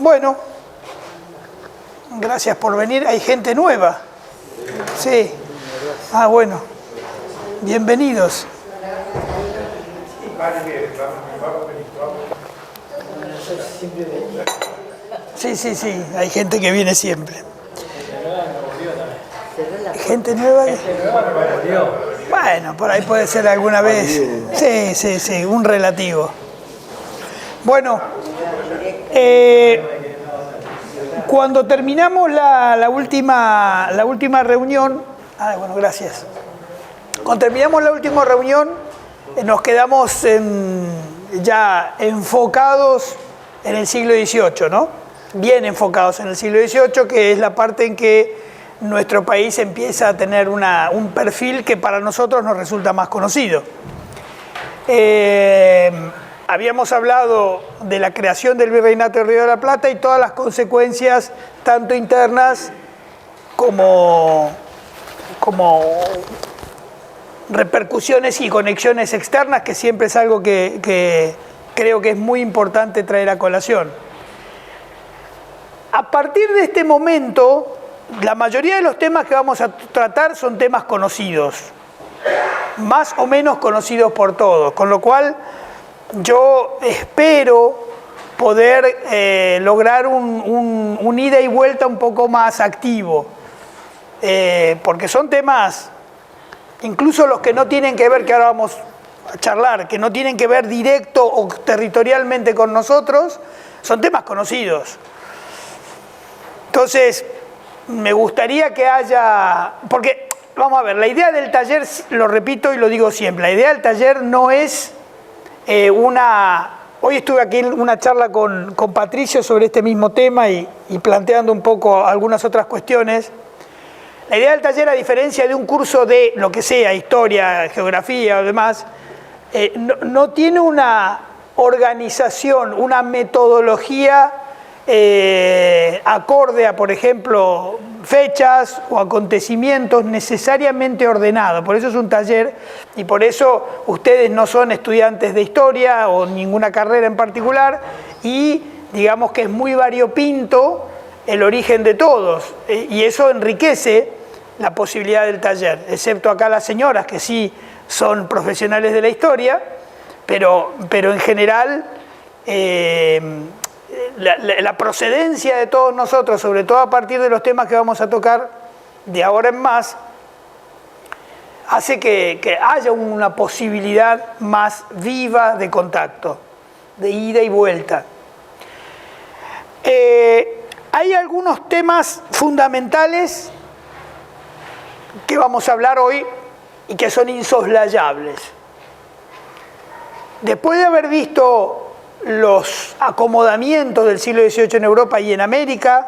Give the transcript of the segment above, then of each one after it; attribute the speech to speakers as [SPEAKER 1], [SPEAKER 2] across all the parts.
[SPEAKER 1] Bueno, gracias por venir. Hay gente nueva. Sí. Ah, bueno. Bienvenidos. Sí, sí, sí. Hay gente que viene siempre. ¿Gente nueva? Bueno, por ahí puede ser alguna vez. Sí, sí, sí. Un relativo. Bueno. Cuando terminamos la última reunión, bueno, gracias. Cuando terminamos la última reunión, nos quedamos ya enfocados en el siglo XVIII, ¿no? Bien enfocados en el siglo XVIII, que es la parte en que nuestro país empieza a tener un perfil que para nosotros nos resulta más conocido. Habíamos hablado de la creación del Virreinato del Río de la Plata y todas las consecuencias, tanto internas como repercusiones y conexiones externas, que siempre es algo que creo que es muy importante traer a colación. A partir de este momento, la mayoría de los temas que vamos a tratar son temas conocidos, más o menos conocidos por todos, con lo cual yo espero poder lograr un ida y vuelta un poco más activo, porque son temas, incluso los que no tienen que ver, que ahora vamos a charlar, que no tienen que ver directo o territorialmente con nosotros, son temas conocidos. Entonces, me gustaría que haya, porque, vamos a ver, la idea del taller, lo repito y lo digo siempre, la idea del taller no es hoy estuve aquí en una charla con Patricio sobre este mismo tema y planteando un poco algunas otras cuestiones. La idea del taller, a diferencia de un curso de lo que sea, historia, geografía o demás, no tiene una organización, una metodología acorde a, por ejemplo, fechas o acontecimientos necesariamente ordenados. Por eso es un taller y por eso ustedes no son estudiantes de historia o ninguna carrera en particular y digamos que es muy variopinto el origen de todos y eso enriquece la posibilidad del taller, excepto acá las señoras que sí son profesionales de la historia, pero en general la procedencia de todos nosotros, sobre todo a partir de los temas que vamos a tocar de ahora en más, hace que haya una posibilidad más viva de contacto, de ida y vuelta. Hay algunos temas fundamentales que vamos a hablar hoy y que son insoslayables. Después de haber visto los acomodamientos del siglo XVIII en Europa y en América,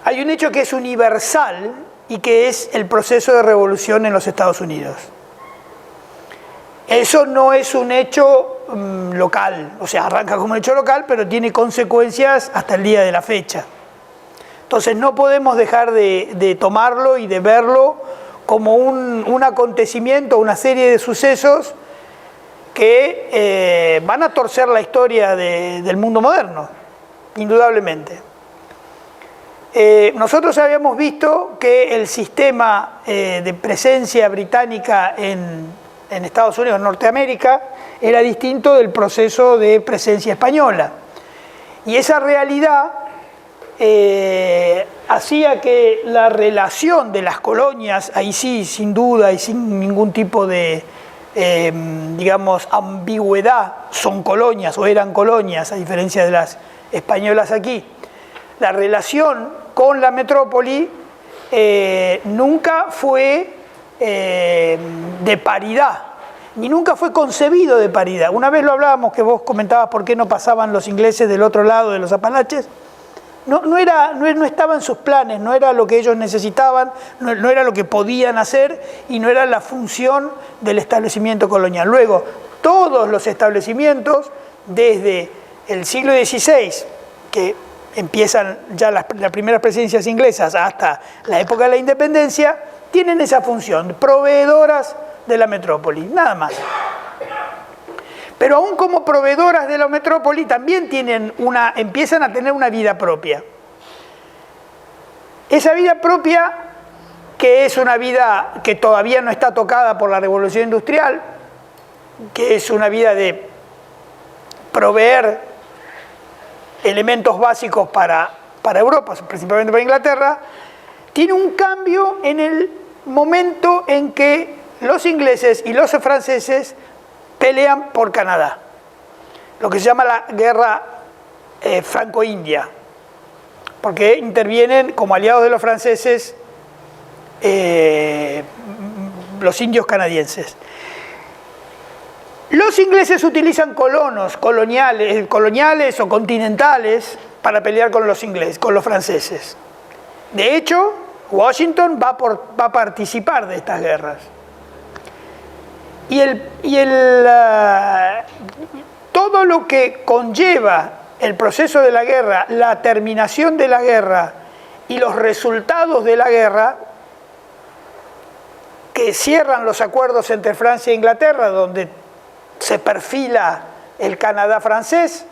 [SPEAKER 1] hay un hecho que es universal y que es el proceso de revolución en los Estados Unidos. Eso no es un hecho local, o sea, arranca como un hecho local, pero tiene consecuencias hasta el día de la fecha. Entonces no podemos dejar de tomarlo y de verlo como un acontecimiento, una serie de sucesos que van a torcer la historia del mundo moderno, indudablemente. Nosotros habíamos visto que el sistema de presencia británica en Estados Unidos, Norteamérica, era distinto del proceso de presencia española. Y esa realidad hacía que la relación de las colonias, ahí sí, sin duda y sin ningún tipo de digamos, ambigüedad, son colonias o eran colonias, a diferencia de las españolas aquí. La relación con la metrópoli nunca fue de paridad, ni nunca fue concebido de paridad. Una vez lo hablábamos, que vos comentabas por qué no pasaban los ingleses del otro lado de los Apalaches. No estaba en sus planes, no era lo que ellos necesitaban, no era lo que podían hacer y no era la función del establecimiento colonial. Luego, todos los establecimientos, desde el siglo XVI, que empiezan ya las primeras presencias inglesas, hasta la época de la independencia, tienen esa función, proveedoras de la metrópoli, nada más. Pero aún como proveedoras de la metrópoli también empiezan a tener una vida propia. Esa vida propia, que es una vida que todavía no está tocada por la revolución industrial, que es una vida de proveer elementos básicos para Europa, principalmente para Inglaterra, tiene un cambio en el momento en que los ingleses y los franceses pelean por Canadá, lo que se llama la guerra franco-india, porque intervienen como aliados de los franceses los indios canadienses. Los ingleses utilizan coloniales o continentales para pelear con los franceses. De hecho, Washington va a participar de estas guerras. Todo lo que conlleva el proceso de la guerra, la terminación de la guerra y los resultados de la guerra, que cierran los acuerdos entre Francia e Inglaterra, donde se perfila el Canadá francés,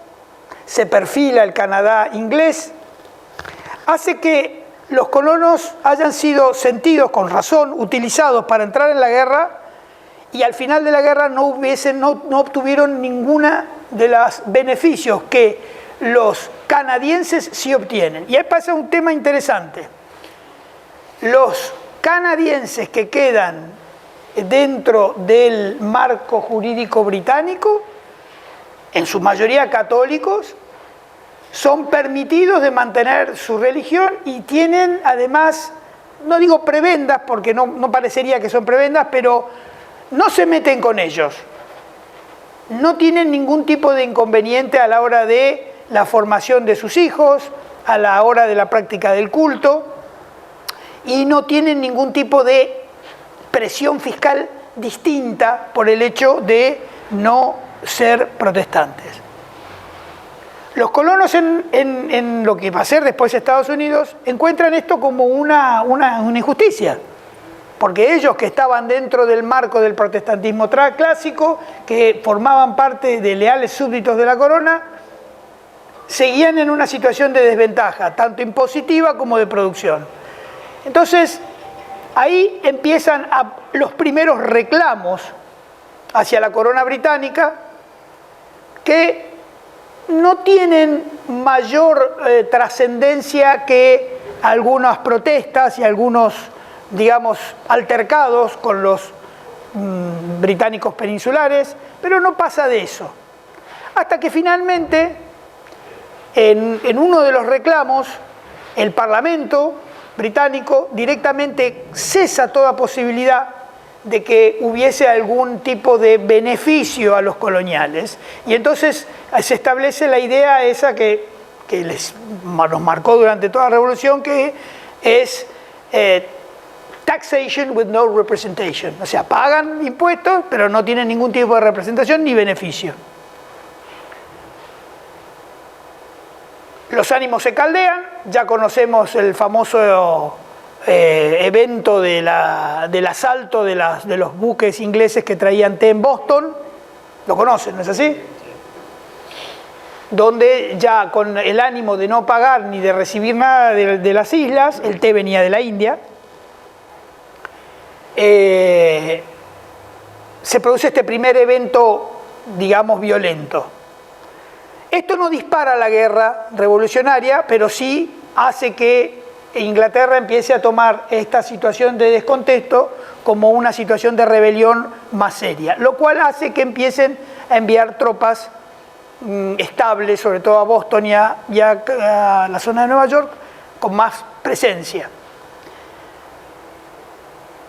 [SPEAKER 1] se perfila el Canadá inglés, hace que los colonos hayan sido sentidos con razón, utilizados para entrar en la guerra, y al final de la guerra no obtuvieron ninguna de los beneficios que los canadienses sí obtienen. Y ahí pasa un tema interesante. Los canadienses que quedan dentro del marco jurídico británico, en su mayoría católicos, son permitidos de mantener su religión y tienen además, no digo prebendas porque no parecería que son prebendas, pero no se meten con ellos. No tienen ningún tipo de inconveniente a la hora de la formación de sus hijos, a la hora de la práctica del culto, y no tienen ningún tipo de presión fiscal distinta por el hecho de no ser protestantes. Los colonos en lo que va a ser después Estados Unidos encuentran esto como una injusticia, porque ellos que estaban dentro del marco del protestantismo clásico, que formaban parte de leales súbditos de la corona, seguían en una situación de desventaja, tanto impositiva como de producción. Entonces, ahí empiezan los primeros reclamos hacia la corona británica, que no tienen mayor trascendencia que algunas protestas y algunos, digamos, altercados con los británicos peninsulares, pero no pasa de eso. Hasta que finalmente, en uno de los reclamos, el Parlamento británico directamente cesa toda posibilidad de que hubiese algún tipo de beneficio a los coloniales. Y entonces se establece la idea esa que nos marcó durante toda la revolución, que es taxation with no representation. O sea, pagan impuestos, pero no tienen ningún tipo de representación ni beneficio. Los ánimos se caldean, ya conocemos el famoso evento del asalto de los buques ingleses que traían té en Boston. ¿Lo conocen, no es así? Donde ya con el ánimo de no pagar ni de recibir nada de las islas, el té venía de la India, se produce este primer evento, digamos, violento. Esto no dispara la guerra revolucionaria, pero sí hace que Inglaterra empiece a tomar esta situación de descontento como una situación de rebelión más seria, lo cual hace que empiecen a enviar tropas estables, sobre todo a Boston y a la zona de Nueva York, con más presencia.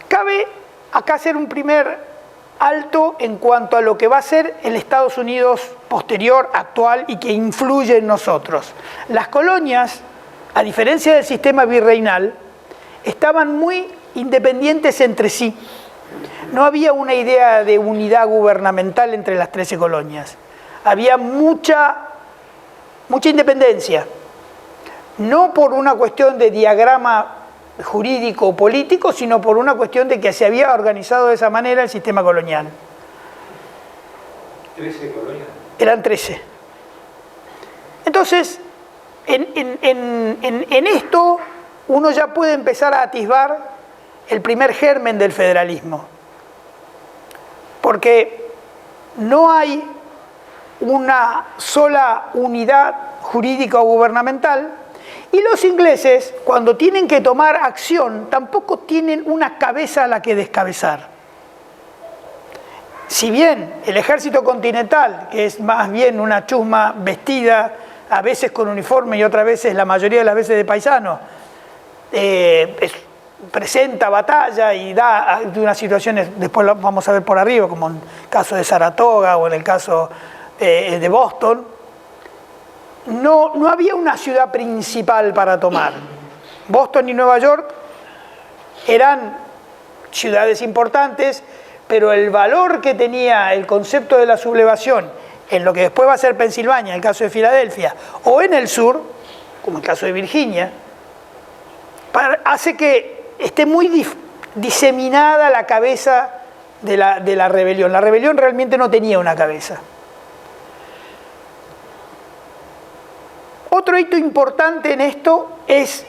[SPEAKER 1] Cabe acá hacer un primer alto en cuanto a lo que va a ser el Estados Unidos posterior, actual, y que influye en nosotros. Las colonias, a diferencia del sistema virreinal, estaban muy independientes entre sí. No había una idea de unidad gubernamental entre las 13 colonias. Había mucha independencia, no por una cuestión de diagrama jurídico o político, sino por una cuestión de que se había organizado de esa manera el sistema colonial.
[SPEAKER 2] 13 colonias.
[SPEAKER 1] Eran 13. Entonces, en esto uno ya puede empezar a atisbar el primer germen del federalismo. Porque no hay una sola unidad jurídica o gubernamental, y los ingleses, cuando tienen que tomar acción, tampoco tienen una cabeza a la que descabezar. Si bien el ejército continental, que es más bien una chusma vestida, a veces con uniforme y otras veces, la mayoría de las veces de paisano, presenta batalla y da de unas situaciones, después lo vamos a ver por arriba, como en el caso de Saratoga o en el caso de Boston, no había una ciudad principal para tomar. Boston y Nueva York eran ciudades importantes, pero el valor que tenía el concepto de la sublevación en lo que después va a ser Pensilvania, en el caso de Filadelfia, o en el sur, como el caso de Virginia, hace que esté muy diseminada la cabeza de la rebelión. La rebelión realmente no tenía una cabeza. Otro hito importante en esto es,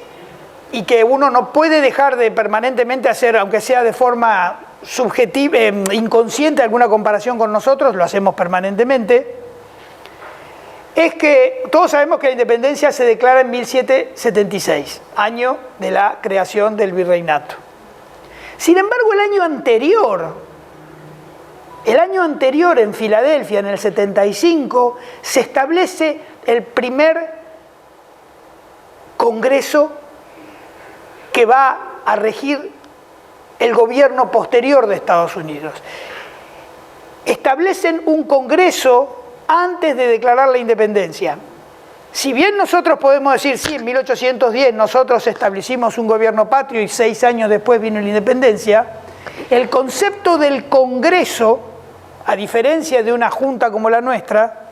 [SPEAKER 1] y que uno no puede dejar de permanentemente hacer, aunque sea de forma subjetiva, inconsciente, alguna comparación con nosotros, lo hacemos permanentemente, es que todos sabemos que la independencia se declara en 1776, año de la creación del virreinato. Sin embargo, el año anterior en Filadelfia, en el 75, se establece el primer Congreso que va a regir el gobierno posterior de Estados Unidos. Establecen un Congreso antes de declarar la independencia. Si bien nosotros podemos decir, sí, en 1810 nosotros establecimos un gobierno patrio y 6 años después vino la independencia, el concepto del Congreso, a diferencia de una junta como la nuestra,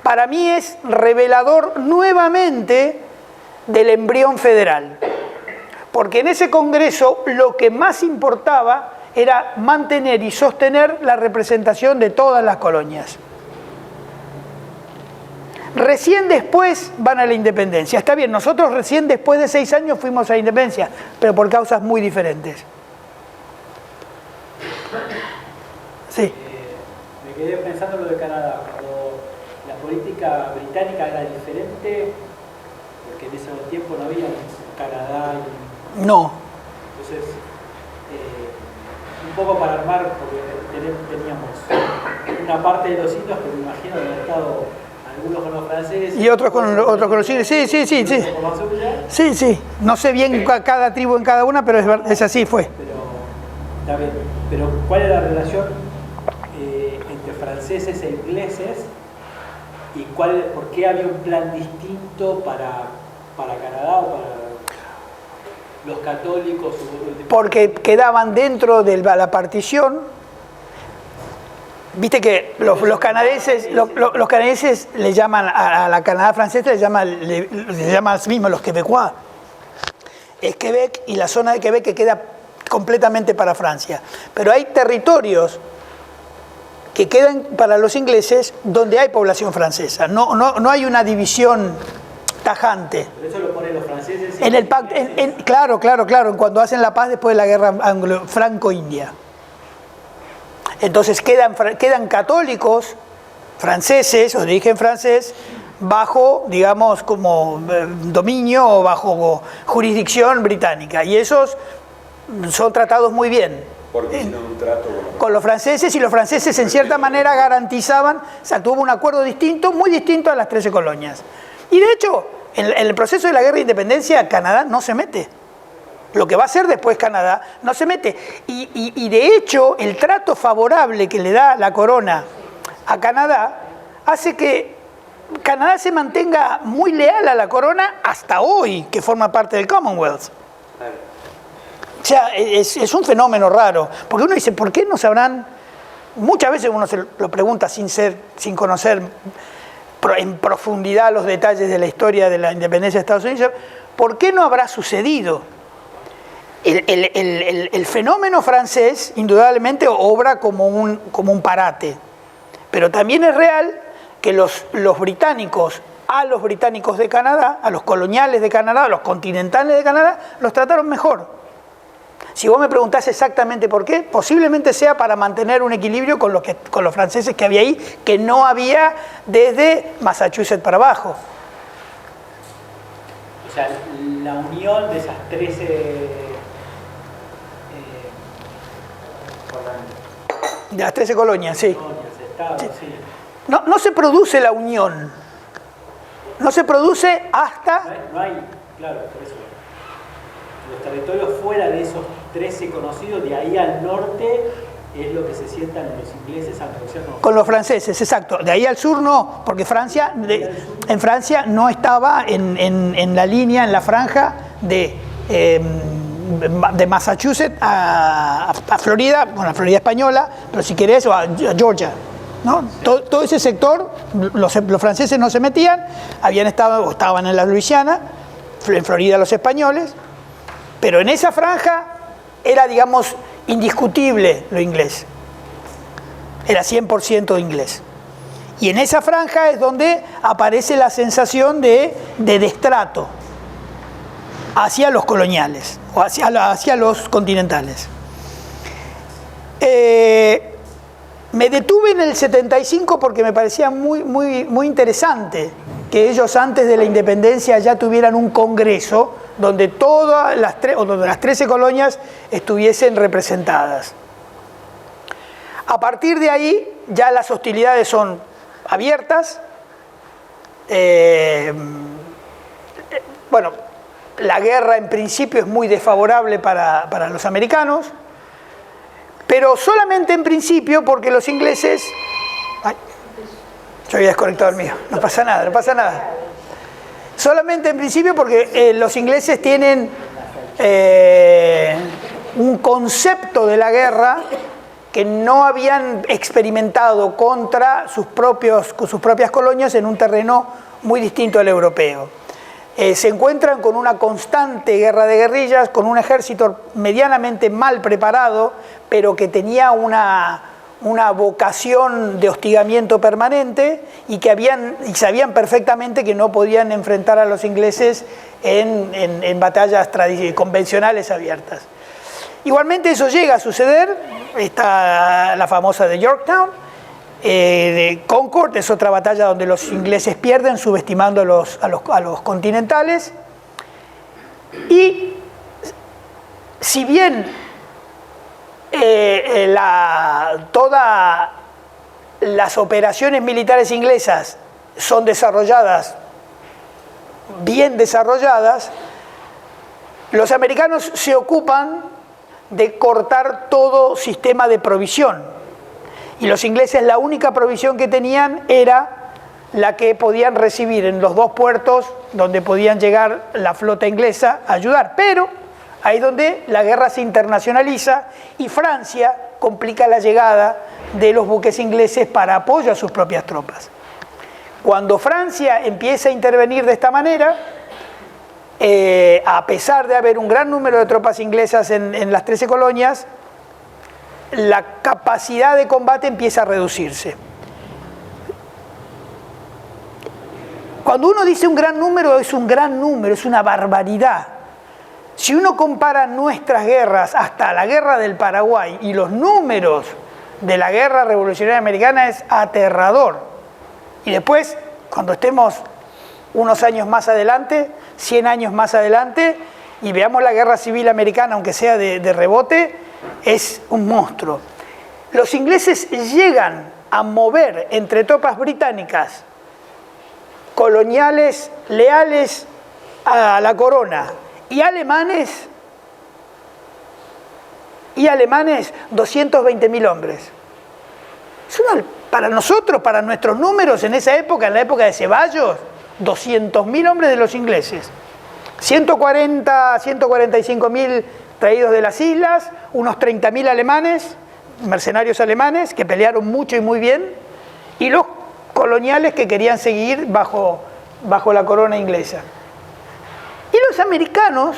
[SPEAKER 1] para mí es revelador nuevamente del embrión federal. Porque en ese Congreso lo que más importaba era mantener y sostener la representación de todas las colonias. Recién después van a la independencia. Está bien, nosotros recién después de 6 años fuimos a la independencia, pero por causas muy diferentes. Sí.
[SPEAKER 3] Me quedé pensando lo de Canadá, cuando la política británica era diferente, porque en ese tiempo no había Canadá y...
[SPEAKER 1] No.
[SPEAKER 3] Entonces, un poco para armar, porque teníamos una parte de los indios que me imagino que han estado algunos con los franceses
[SPEAKER 1] y otros con los ingleses. Sí. Sí. No sé bien cada tribu en cada una, pero es así, fue.
[SPEAKER 3] Está bien. Pero ¿cuál es la relación entre franceses e ingleses? ¿Y por qué había un plan distinto para Canadá o para los católicos?
[SPEAKER 1] Porque quedaban dentro de la partición. Viste que los canadienses le llaman a la Canadá francesa, le llaman a sí mismos los quebecois. Es Quebec y la zona de Quebec que queda completamente para Francia. Pero hay territorios que quedan para los ingleses donde hay población francesa. No hay una división tajante.
[SPEAKER 3] Pero eso lo ponen los franceses.
[SPEAKER 1] En el pacto, claro, cuando hacen la paz después de la guerra franco-india. Entonces quedan católicos franceses o de origen francés bajo, digamos, como dominio o bajo jurisdicción británica. Y esos son tratados muy bien.
[SPEAKER 2] Porque hicieron un trato
[SPEAKER 1] con los franceses, y los franceses en cierta manera garantizaban, o sea, tuvo un acuerdo distinto, muy distinto a las 13 colonias. Y de hecho, en el proceso de la guerra de independencia, Canadá no se mete. Lo que va a hacer después Canadá no se mete. Y de hecho, el trato favorable que le da la corona a Canadá hace que Canadá se mantenga muy leal a la corona hasta hoy, que forma parte del Commonwealth. O sea, es un fenómeno raro. Porque uno dice, ¿por qué no sabrán? Muchas veces uno se lo pregunta sin conocer en profundidad los detalles de la historia de la independencia de Estados Unidos. ¿Por qué no habrá sucedido? El fenómeno francés indudablemente obra como un parate, Pero también es real que los británicos, a los británicos de Canadá, a los coloniales de Canadá, a los continentales de Canadá, los trataron mejor. Si vos me preguntás exactamente por qué, posiblemente sea para mantener un equilibrio con los franceses que había ahí, que no había desde Massachusetts para abajo.
[SPEAKER 3] O sea, la unión de esas 13...
[SPEAKER 1] de las 13 colonias, sí.
[SPEAKER 3] Estados, sí.
[SPEAKER 1] No se produce la unión. No se produce hasta...
[SPEAKER 3] No hay, claro, por eso. Los territorios fuera de esos 13 conocidos, de ahí al norte, es lo que se sientan los ingleses al negociar
[SPEAKER 1] con los franceses, exacto. De ahí al sur no, porque Francia, en Francia no estaba en la línea, en la franja de Massachusetts a Florida, bueno, a Florida española, pero si querés, o a Georgia. ¿No? Todo ese sector, los franceses no se metían, estaban en la Luisiana, en Florida los españoles, pero en esa franja era, digamos, indiscutible lo inglés. Era 100% inglés. Y en esa franja es donde aparece la sensación de destrato hacia los coloniales o hacia los continentales. Me detuve en el 75 porque me parecía muy interesante que ellos antes de la independencia ya tuvieran un congreso donde todas las 13 colonias estuviesen representadas. A partir de ahí ya las hostilidades son abiertas. Bueno, la guerra en principio es muy desfavorable para los americanos, pero solamente en principio porque los ingleses... Ay, yo había desconectado el mío, no pasa nada, no pasa nada. Solamente en principio porque los ingleses tienen un concepto de la guerra que no habían experimentado contra sus propias colonias en un terreno muy distinto al europeo. Se encuentran con una constante guerra de guerrillas, con un ejército medianamente mal preparado, pero que tenía una vocación de hostigamiento permanente y sabían perfectamente que no podían enfrentar a los ingleses en batallas convencionales abiertas. Igualmente eso llega a suceder. Está la famosa de Yorktown, de Concord, es otra batalla donde los ingleses pierden subestimando a los continentales. Y si bien todas las operaciones militares inglesas son desarrolladas, bien desarrolladas, los americanos se ocupan de cortar todo sistema de provisión. Y los ingleses la única provisión que tenían era la que podían recibir en los dos puertos donde podían llegar la flota inglesa a ayudar. Pero ahí es donde la guerra se internacionaliza y Francia complica la llegada de los buques ingleses para apoyo a sus propias tropas. Cuando Francia empieza a intervenir de esta manera, a pesar de haber un gran número de tropas inglesas en las 13 colonias, la capacidad de combate empieza a reducirse. Cuando uno dice un gran número, es un gran número, es una barbaridad. Si uno compara nuestras guerras hasta la guerra del Paraguay y los números de la guerra revolucionaria americana, es aterrador. Y después, cuando estemos unos años más adelante, 100 años más adelante, y veamos la guerra civil americana, aunque sea de rebote, es un monstruo. Los ingleses llegan a mover entre tropas británicas, coloniales, leales a la corona, y alemanes 220.000 hombres. Para nosotros, para nuestros números en esa época, en la época de Ceballos, 200.000 hombres de los ingleses. 145.000 traídos de las islas, unos 30.000 alemanes, mercenarios alemanes, que pelearon mucho y muy bien, y los coloniales que querían seguir bajo la corona inglesa. Y los americanos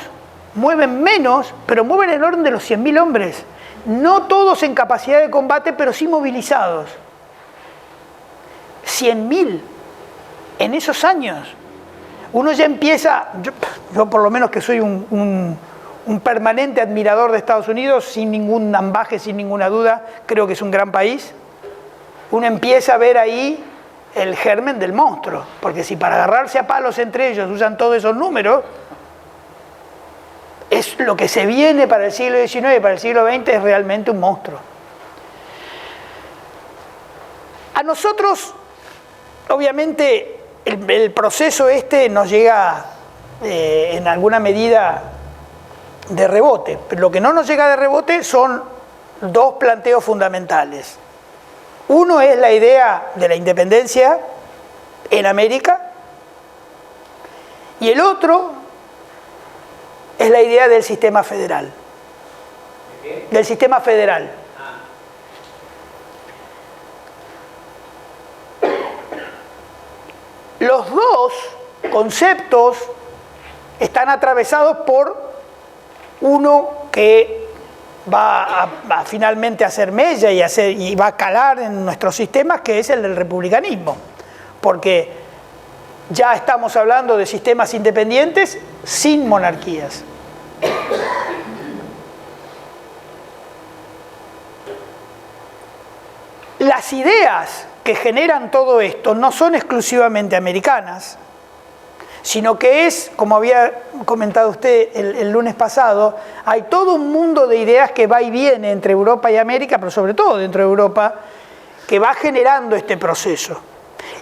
[SPEAKER 1] mueven menos, pero mueven en el orden de los 100.000 hombres. No todos en capacidad de combate, pero sí movilizados. 100.000 en esos años. Uno ya empieza, yo por lo menos que soy un permanente admirador de Estados Unidos, sin ningún ambaje, sin ninguna duda, creo que es un gran país. Uno empieza a ver ahí el germen del monstruo, porque si para agarrarse a palos entre ellos usan todos esos números, es lo que se viene para el siglo XIX y para el siglo XX es realmente un monstruo. A nosotros, obviamente, el proceso este nos llega en alguna medida de rebote, pero lo que no nos llega de rebote son dos planteos fundamentales. Uno es la idea de la independencia en América y el otro es la idea del sistema federal.
[SPEAKER 2] ¿De qué?
[SPEAKER 1] Del sistema federal. Los dos conceptos están atravesados por uno que va a finalmente hacer mella y va a calar en nuestros sistemas, que es el del republicanismo. Porque ya estamos hablando de sistemas independientes sin monarquías. Las ideas que generan todo esto no son exclusivamente americanas, sino que es, como había comentado usted el lunes pasado, hay todo un mundo de ideas que va y viene entre Europa y América, pero sobre todo dentro de Europa, que va generando este proceso.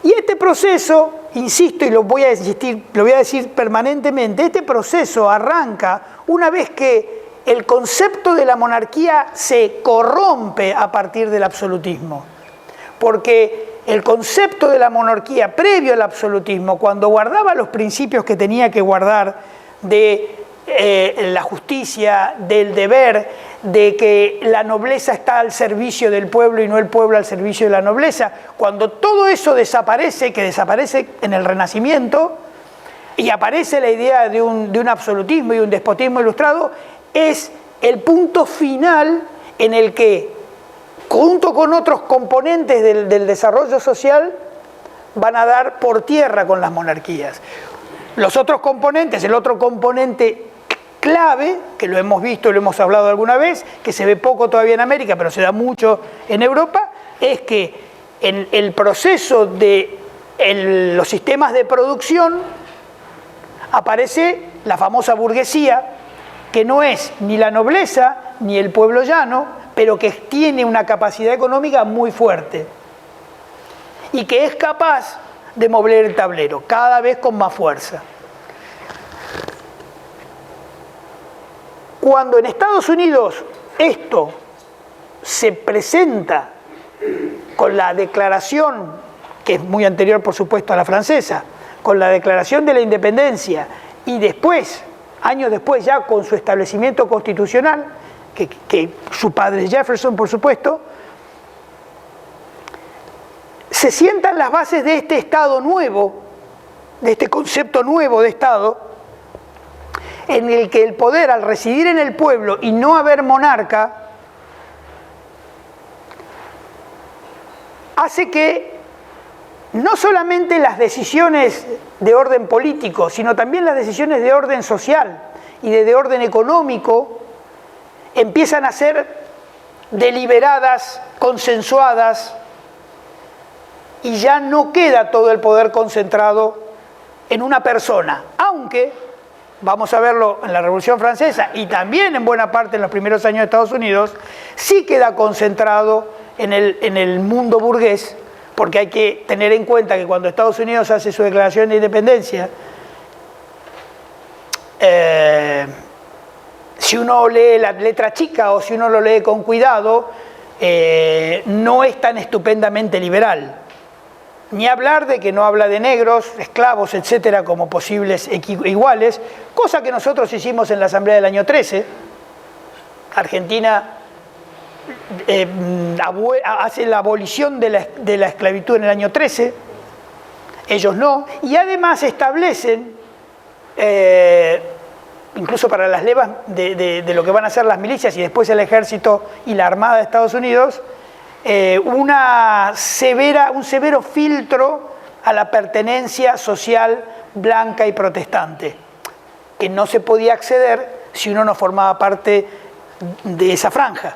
[SPEAKER 1] Y este proceso, insisto y lo voy a decir permanentemente, este proceso arranca una vez que el concepto de la monarquía se corrompe a partir del absolutismo. Porque el concepto de la monarquía previo al absolutismo, cuando guardaba los principios que tenía que guardar de la justicia, del deber, de que la nobleza está al servicio del pueblo y no el pueblo al servicio de la nobleza, cuando todo eso desaparece, que desaparece en el Renacimiento, y aparece la idea de un absolutismo y un despotismo ilustrado, es el punto final en el que, junto con otros componentes del desarrollo social, van a dar por tierra con las monarquías. Los otros componentes, el otro componente clave, que lo hemos visto, lo hemos hablado alguna vez, que se ve poco todavía en América, pero se da mucho en Europa, es que en el proceso de los sistemas de producción aparece la famosa burguesía, que no es ni la nobleza ni el pueblo llano, pero que tiene una capacidad económica muy fuerte y que es capaz de mover el tablero cada vez con más fuerza. Cuando en Estados Unidos esto se presenta con la declaración, que es muy anterior por supuesto a la francesa, con la declaración de la independencia y después, años después ya con su establecimiento constitucional, que su padre Jefferson, por supuesto, se sientan las bases de este Estado nuevo, de este concepto nuevo de Estado, en el que el poder, al residir en el pueblo y no haber monarca, hace que no solamente las decisiones de orden político, sino también las decisiones de orden social y de orden económico empiezan a ser deliberadas, consensuadas, y ya no queda todo el poder concentrado en una persona, aunque, vamos a verlo en la Revolución Francesa y también en buena parte en los primeros años de Estados Unidos, sí queda concentrado en el mundo burgués, porque hay que tener en cuenta que cuando Estados Unidos hace su declaración de independencia, si uno lee la letra chica o si uno lo lee con cuidado, no es tan estupendamente liberal. Ni hablar de que no habla de negros, esclavos, etcétera, como posibles iguales, cosa que nosotros hicimos en la Asamblea del año 13. Argentina hace la abolición de la esclavitud en el año 13, ellos no, y además establecen, incluso para las levas de lo que van a hacer las milicias y después el ejército y la armada de Estados Unidos, un severo filtro a la pertenencia social blanca y protestante, que no se podía acceder si uno no formaba parte de esa franja.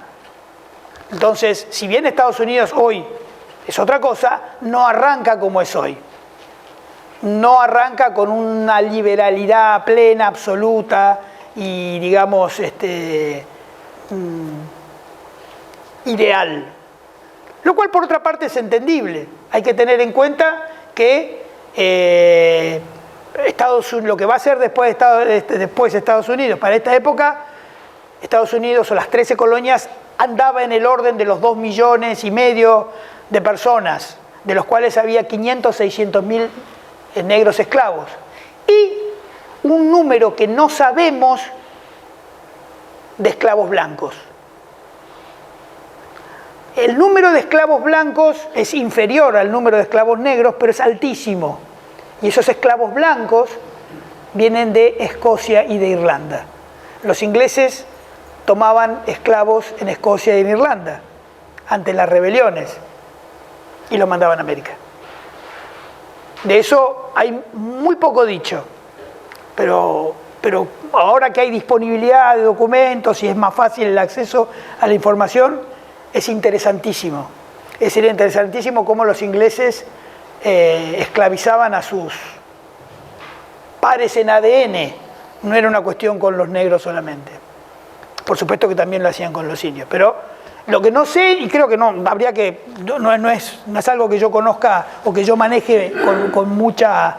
[SPEAKER 1] Entonces, si bien Estados Unidos hoy es otra cosa, no arranca como es hoy. No arranca con una liberalidad plena, absoluta y, digamos, ideal. Lo cual, por otra parte, es entendible. Hay que tener en cuenta que lo que va a ser después Estados Unidos, para esta época, Estados Unidos o las 13 colonias andaba en el orden de los 2,5 millones de personas, de los cuales había 500, 600 mil negros esclavos. Y un número que no sabemos de esclavos blancos. El número de esclavos blancos es inferior al número de esclavos negros, pero es altísimo. Y esos esclavos blancos vienen de Escocia y de Irlanda. Los ingleses tomaban esclavos en Escocia y en Irlanda ante las rebeliones y los mandaban a América. De eso hay muy poco dicho, pero ahora que hay disponibilidad de documentos y es más fácil el acceso a la información, es interesantísimo. Es decir, interesantísimo cómo los ingleses esclavizaban a sus pares en ADN. No era una cuestión con los negros solamente. Por supuesto que también lo hacían con los indios, pero lo que no sé, y creo que no es algo que yo conozca o que yo maneje con mucha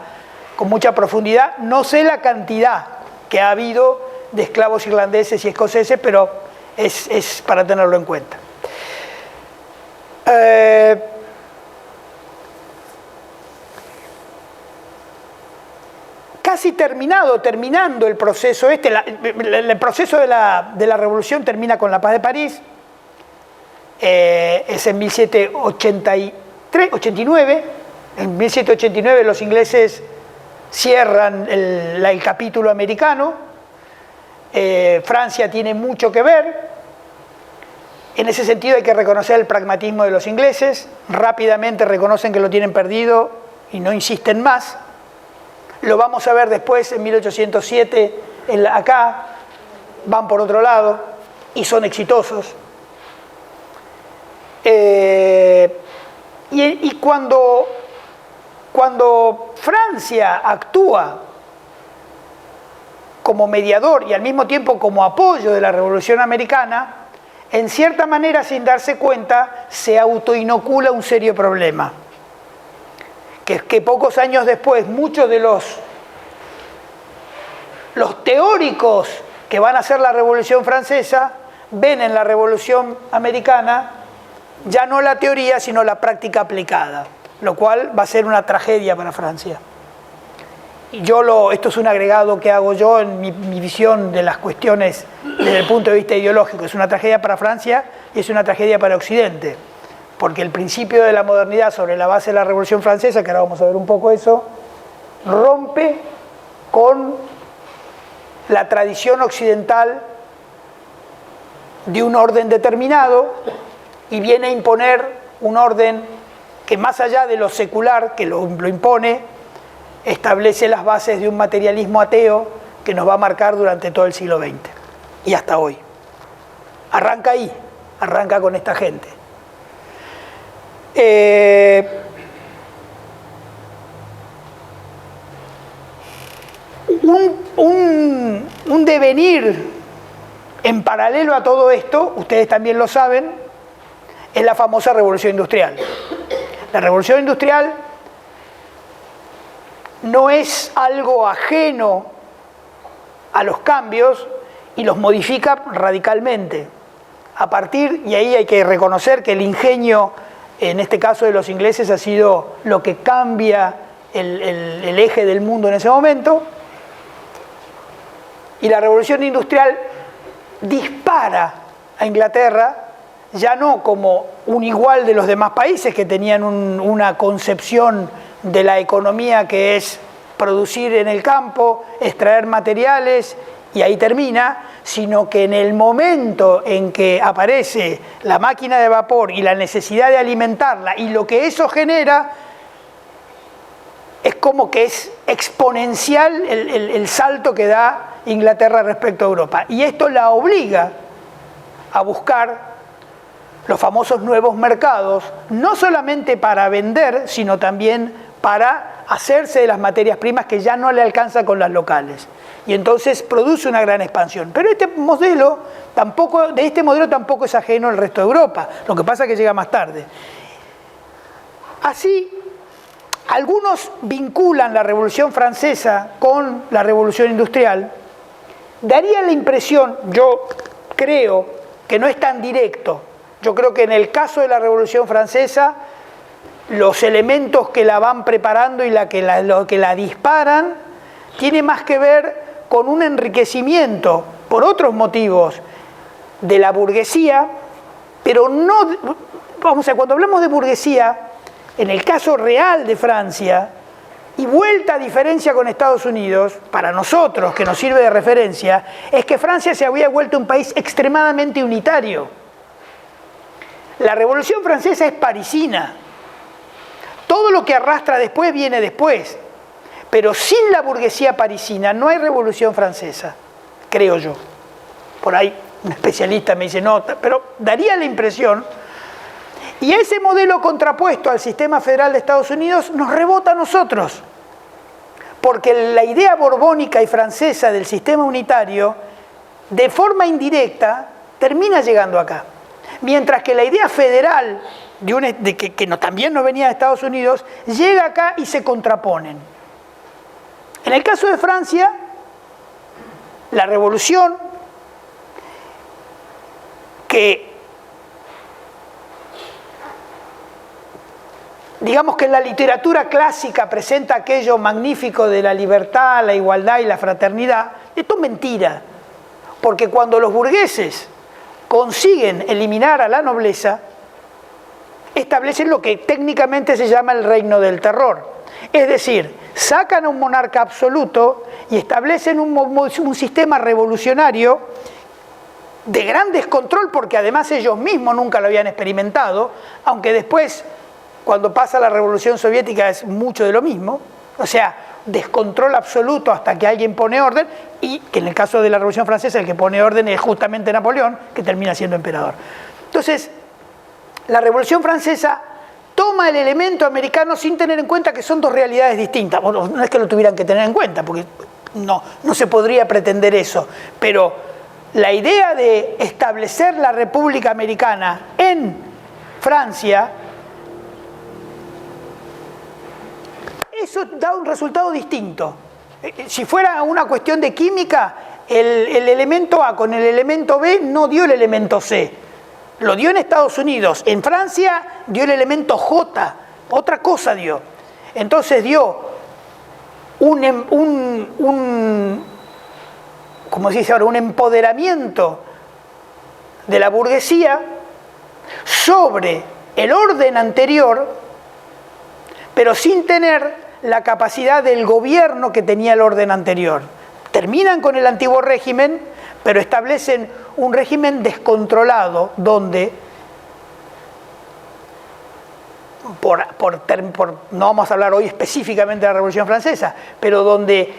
[SPEAKER 1] profundidad, no sé la cantidad que ha habido de esclavos irlandeses y escoceses, pero es para tenerlo en cuenta. Casi terminando el proceso el proceso de la revolución termina con la Paz de París, es en 1789. En 1789 los ingleses cierran el capítulo americano. Francia tiene mucho que ver. En ese sentido hay que reconocer el pragmatismo de los ingleses. Rápidamente reconocen que lo tienen perdido y no insisten más. Lo vamos a ver después, en 1807, acá, van por otro lado y son exitosos. Y cuando Francia actúa como mediador y al mismo tiempo como apoyo de la Revolución Americana, en cierta manera, sin darse cuenta, se autoinocula un serio problema. Que pocos años después, muchos de los teóricos que van a hacer la Revolución Francesa ven en la Revolución Americana ya no la teoría, sino la práctica aplicada, lo cual va a ser una tragedia para Francia. Y esto es un agregado que hago yo en mi visión de las cuestiones desde el punto de vista ideológico. Es una tragedia para Francia y es una tragedia para Occidente, porque el principio de la modernidad sobre la base de la Revolución Francesa, que ahora vamos a ver un poco eso, rompe con la tradición occidental de un orden determinado y viene a imponer un orden que, más allá de lo secular que lo impone, establece las bases de un materialismo ateo que nos va a marcar durante todo el siglo XX y hasta hoy. Arranca ahí, arranca con esta gente. Un devenir en paralelo a todo esto, ustedes también lo saben, es la famosa Revolución Industrial. La Revolución Industrial no es algo ajeno a los cambios y los modifica radicalmente. Y ahí hay que reconocer que el ingenio, en este caso de los ingleses, ha sido lo que cambia el eje del mundo en ese momento. Y la Revolución Industrial dispara a Inglaterra, ya no como un igual de los demás países que tenían una concepción de la economía que es producir en el campo, extraer materiales y ahí termina, sino que en el momento en que aparece la máquina de vapor y la necesidad de alimentarla y lo que eso genera, es como que es exponencial el salto que da Inglaterra respecto a Europa. Y esto la obliga a buscar los famosos nuevos mercados, no solamente para vender, sino también para hacerse de las materias primas que ya no le alcanza con las locales. Y entonces produce una gran expansión. Pero de este modelo tampoco es ajeno al resto de Europa. Lo que pasa es que llega más tarde. Así, algunos vinculan la Revolución Francesa con la Revolución Industrial. Daría la impresión, yo creo, que no es tan directo. Yo creo que en el caso de la Revolución Francesa, los elementos que la van preparando y lo que la disparan, tiene más que ver con un enriquecimiento, por otros motivos, de la burguesía, pero no, vamos a ver, cuando hablamos de burguesía, en el caso real de Francia, y vuelta a diferencia con Estados Unidos, para nosotros, que nos sirve de referencia, es que Francia se había vuelto un país extremadamente unitario. La Revolución Francesa es parisina. Todo lo que arrastra después viene después. Pero sin la burguesía parisina no hay Revolución Francesa, creo yo. Por ahí un especialista me dice, no, pero daría la impresión. Y ese modelo contrapuesto al sistema federal de Estados Unidos nos rebota a nosotros. Porque la idea borbónica y francesa del sistema unitario, de forma indirecta, termina llegando acá. Mientras que la idea federal, que también nos venía de Estados Unidos, llega acá y se contraponen. En el caso de Francia, la revolución que, digamos que en la literatura clásica presenta aquello magnífico de la libertad, la igualdad y la fraternidad, esto es mentira, porque cuando los burgueses consiguen eliminar a la nobleza, establecen lo que técnicamente se llama el reino del terror. Es decir, sacan a un monarca absoluto y establecen un sistema revolucionario de gran descontrol, porque además ellos mismos nunca lo habían experimentado, aunque después, cuando pasa la Revolución Soviética, es mucho de lo mismo. O sea, descontrol absoluto hasta que alguien pone orden, y que en el caso de la Revolución Francesa el que pone orden es justamente Napoleón, que termina siendo emperador. Entonces, la Revolución Francesa toma el elemento americano sin tener en cuenta que son dos realidades distintas. Bueno, no es que lo tuvieran que tener en cuenta, porque no se podría pretender eso, pero la idea de establecer la República Americana en Francia, eso da un resultado distinto. Si fuera una cuestión de química, el elemento A con el elemento B no dio el elemento C. Lo dio en Estados Unidos. En Francia dio el elemento J. Otra cosa dio. Entonces dio como se dice ahora, un empoderamiento de la burguesía sobre el orden anterior, pero sin tener la capacidad del gobierno que tenía el orden anterior. Terminan con el antiguo régimen, pero establecen un régimen descontrolado donde, no vamos a hablar hoy específicamente de la Revolución Francesa, pero donde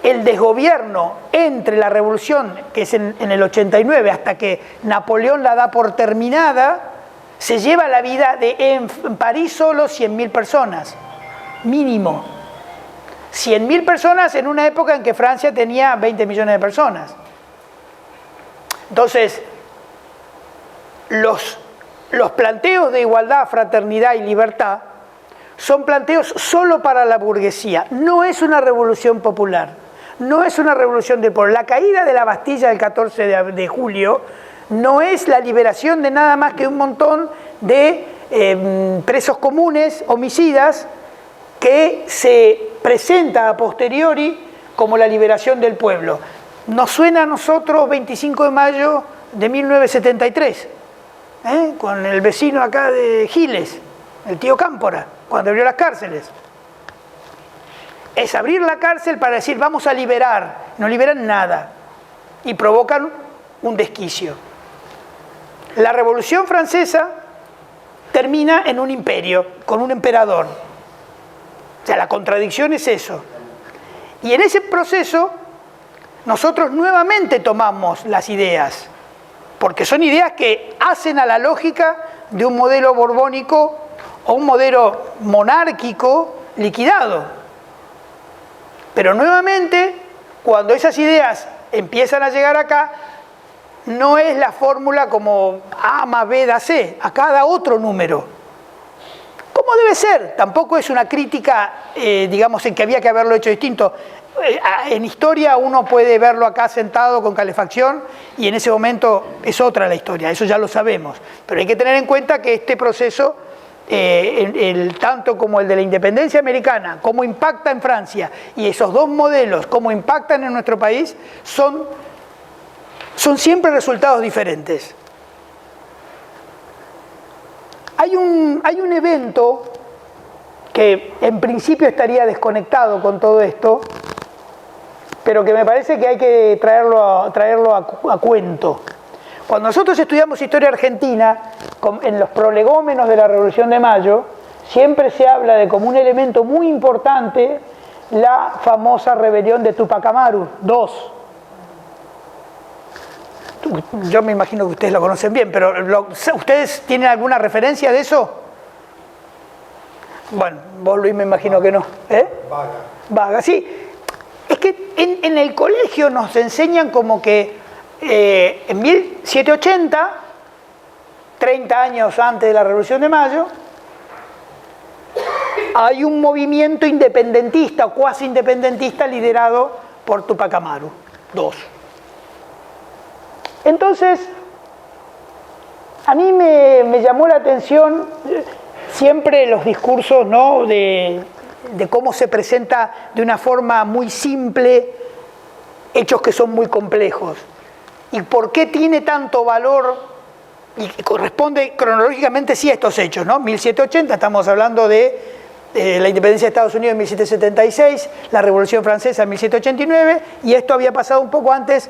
[SPEAKER 1] el desgobierno entre la revolución, que es en el 89, hasta que Napoleón la da por terminada, se lleva la vida de en París solo 100.000 personas, mínimo. 100.000 personas en una época en que Francia tenía 20 millones de personas. Entonces, los planteos de igualdad, fraternidad y libertad son planteos solo para la burguesía. No es una revolución popular, no es una revolución del pueblo. La caída de la Bastilla del 14 de julio no es la liberación de nada más que un montón de presos comunes, homicidas, que se presenta a posteriori como la liberación del pueblo. Nos suena a nosotros 25 de mayo de 1973, con el vecino acá de Giles, el tío Cámpora, cuando abrió las cárceles. Es abrir la cárcel para decir vamos a liberar no liberan nada y provocan un desquicio. La Revolución Francesa termina en un imperio, con un emperador. O sea, la contradicción es eso. Y en ese proceso nosotros nuevamente tomamos las ideas, porque son ideas que hacen a la lógica de un modelo borbónico o un modelo monárquico liquidado. Pero nuevamente, cuando esas ideas empiezan a llegar acá, no es la fórmula como A más B da C, acá da otro número. ¿Cómo debe ser? Tampoco es una crítica, digamos, en que había que haberlo hecho distinto. En historia uno puede verlo acá sentado con calefacción y en ese momento es otra la historia, eso ya lo sabemos. Pero hay que tener en cuenta que este proceso, tanto como el de la independencia americana, cómo impacta en Francia, y esos dos modelos, cómo impactan en nuestro país, son siempre resultados diferentes. Hay un evento que en principio estaría desconectado con todo esto, pero que me parece que hay que traerlo a cuento. Cuando nosotros estudiamos historia argentina, en los prolegómenos de la Revolución de Mayo, siempre se habla de como un elemento muy importante la famosa rebelión de Tupac Amaru II. Yo me imagino que ustedes lo conocen bien, pero ¿ustedes tienen alguna referencia de eso? Bueno, vos, Luis, me imagino que no.
[SPEAKER 2] Vaga.
[SPEAKER 1] Vaga, sí. Es que en el colegio nos enseñan como que en 1780, 30 años antes de la Revolución de Mayo, hay un movimiento independentista o cuasi independentista liderado por Tupac Amaru II. Entonces, a mí me llamó la atención siempre los discursos, ¿no?, de cómo se presenta de una forma muy simple hechos que son muy complejos. ¿Y por qué tiene tanto valor? Y corresponde cronológicamente sí a estos hechos, ¿no? 1780, estamos hablando de la independencia de Estados Unidos en 1776, la Revolución Francesa en 1789, y esto había pasado un poco antes,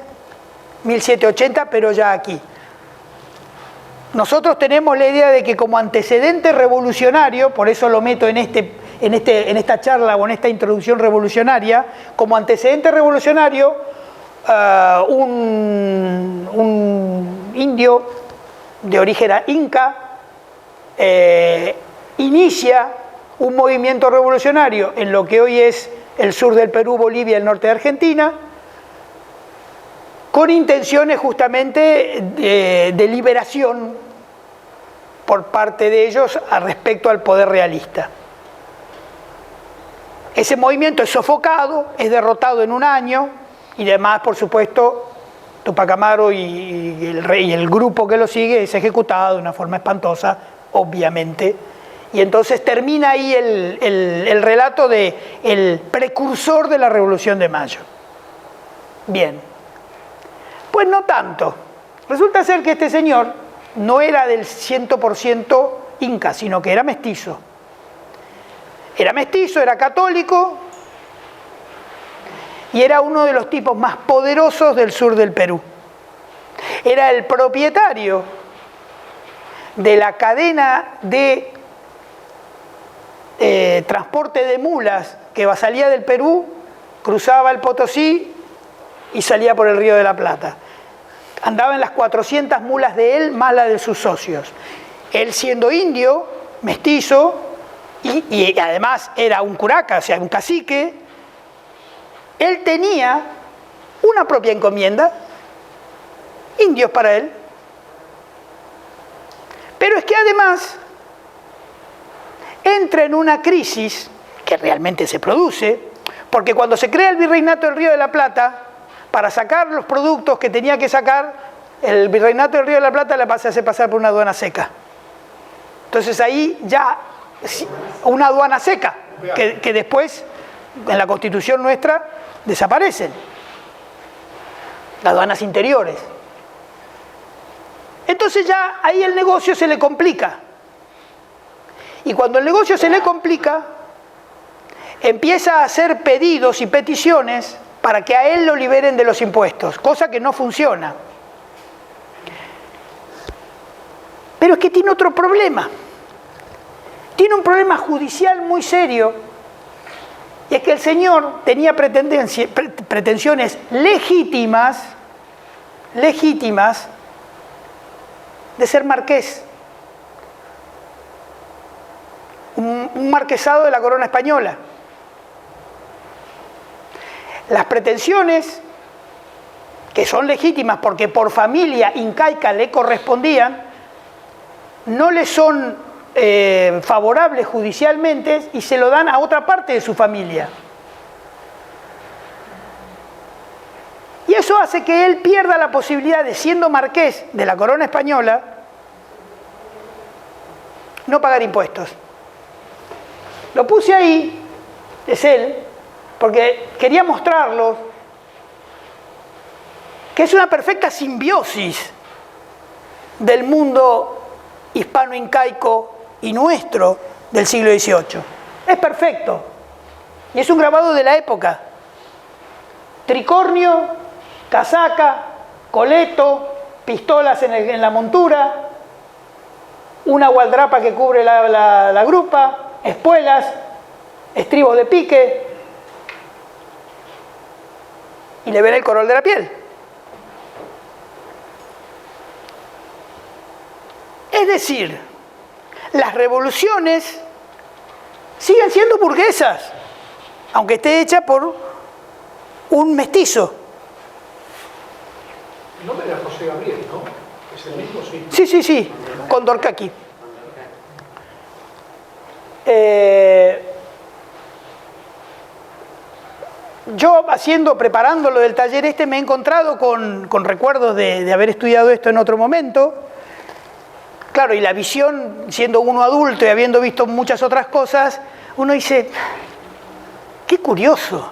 [SPEAKER 1] 1780, pero ya aquí. Nosotros tenemos la idea de que como antecedente revolucionario, por eso lo meto en esta charla o en esta introducción revolucionaria, como antecedente revolucionario, un indio de origen inca inicia un movimiento revolucionario en lo que hoy es el sur del Perú, Bolivia, el norte de Argentina, con intenciones justamente de liberación por parte de ellos respecto al poder realista. Ese movimiento es sofocado, es derrotado en un año, y además, por supuesto, Tupac Amaru y el grupo que lo sigue es ejecutado de una forma espantosa, obviamente. Y entonces termina ahí el relato del precursor de la Revolución de Mayo. Bien. Pues no tanto. Resulta ser que este señor no era del 100% inca, sino que era mestizo. Era mestizo, era católico y era uno de los tipos más poderosos del sur del Perú. Era el propietario de la cadena de transporte de mulas que salía del Perú, cruzaba el Potosí y salía por el Río de la Plata. Andaban las 400 mulas de él más las de sus socios. Él siendo indio, mestizo, y además era un curaca, o sea, un cacique, él tenía una propia encomienda, indios para él. Pero es que además entra en una crisis que realmente se produce, porque cuando se crea el Virreinato del Río de la Plata, para sacar los productos que tenía que sacar, el Virreinato del Río de la Plata le hace pasar por una aduana seca. Entonces ahí ya, una aduana seca, que después, en la Constitución nuestra, desaparecen. Las aduanas interiores. Entonces ya ahí el negocio se le complica. Y cuando el negocio se le complica, empieza a hacer pedidos y peticiones para que a él lo liberen de los impuestos, cosa que no funciona. Pero es que tiene otro problema. Tiene un problema judicial muy serio, y es que el señor tenía pretensiones legítimas de ser marqués. Un marquesado de la corona española. Las pretensiones, que son legítimas porque por familia incaica le correspondían, no le son favorables judicialmente y se lo dan a otra parte de su familia. Y eso hace que él pierda la posibilidad de, siendo marqués de la corona española, no pagar impuestos. Lo puse ahí, es él, porque quería mostrarlo, que es una perfecta simbiosis del mundo hispano-incaico y nuestro del siglo XVIII. Es perfecto. Y es un grabado de la época. Tricornio, casaca, coleto, pistolas en la montura, una gualdrapa que cubre la grupa, espuelas, estribos de pique, y le ven el color de la piel. Es decir, las revoluciones siguen siendo burguesas, aunque esté hecha por un mestizo.
[SPEAKER 2] El nombre era José Gabriel, ¿no? Es el mismo, sí.
[SPEAKER 1] Sí, con Dorcaki. Yo, preparando lo del taller me he encontrado con recuerdos de haber estudiado esto en otro momento. Claro, y la visión, siendo uno adulto y habiendo visto muchas otras cosas, uno dice, qué curioso.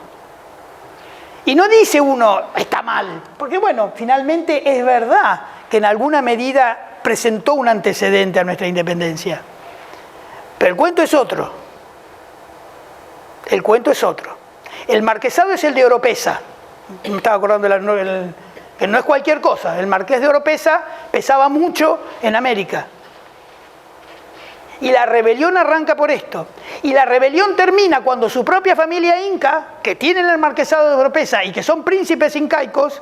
[SPEAKER 1] Y no dice uno, está mal, porque bueno, finalmente es verdad que en alguna medida presentó un antecedente a nuestra independencia. Pero el cuento es otro. El cuento es otro. El marquesado es el de Oropesa. Me estaba acordando que no es cualquier cosa. El marqués de Oropesa pesaba mucho en América. Y la rebelión arranca por esto. Y la rebelión termina cuando su propia familia inca, que tienen el marquesado de Oropesa y que son príncipes incaicos,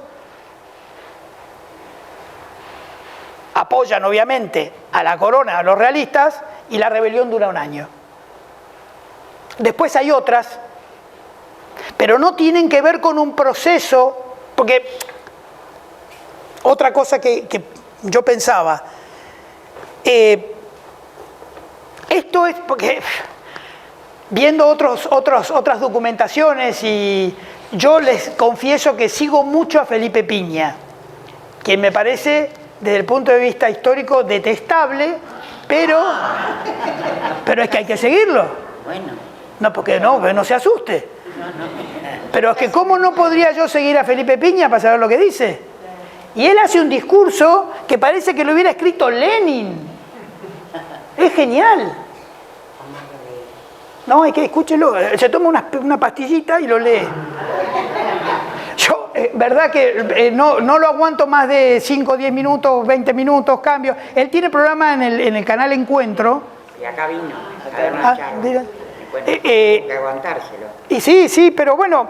[SPEAKER 1] apoyan obviamente a la corona, a los realistas, y la rebelión dura un año. Después hay otras, pero no tienen que ver con un proceso, porque otra cosa que yo pensaba, esto es porque viendo otras documentaciones, y yo les confieso que sigo mucho a Felipe Piña, quien me parece desde el punto de vista histórico detestable, pero es que hay que seguirlo.
[SPEAKER 4] Bueno.
[SPEAKER 1] No, porque no se asuste. Pero es que ¿cómo no podría yo seguir a Felipe Piña para saber lo que dice? Y él hace un discurso que parece que lo hubiera escrito Lenin. Es genial. No, hay que escúchelo. Se toma una pastillita y lo lee. Yo, verdad que no lo aguanto más de 5, 10 minutos, 20 minutos, cambio. Él tiene programa en el canal Encuentro.
[SPEAKER 4] Y acá vino a dar una charla. Bueno, hay que aguantárselo.
[SPEAKER 1] Y sí, pero bueno,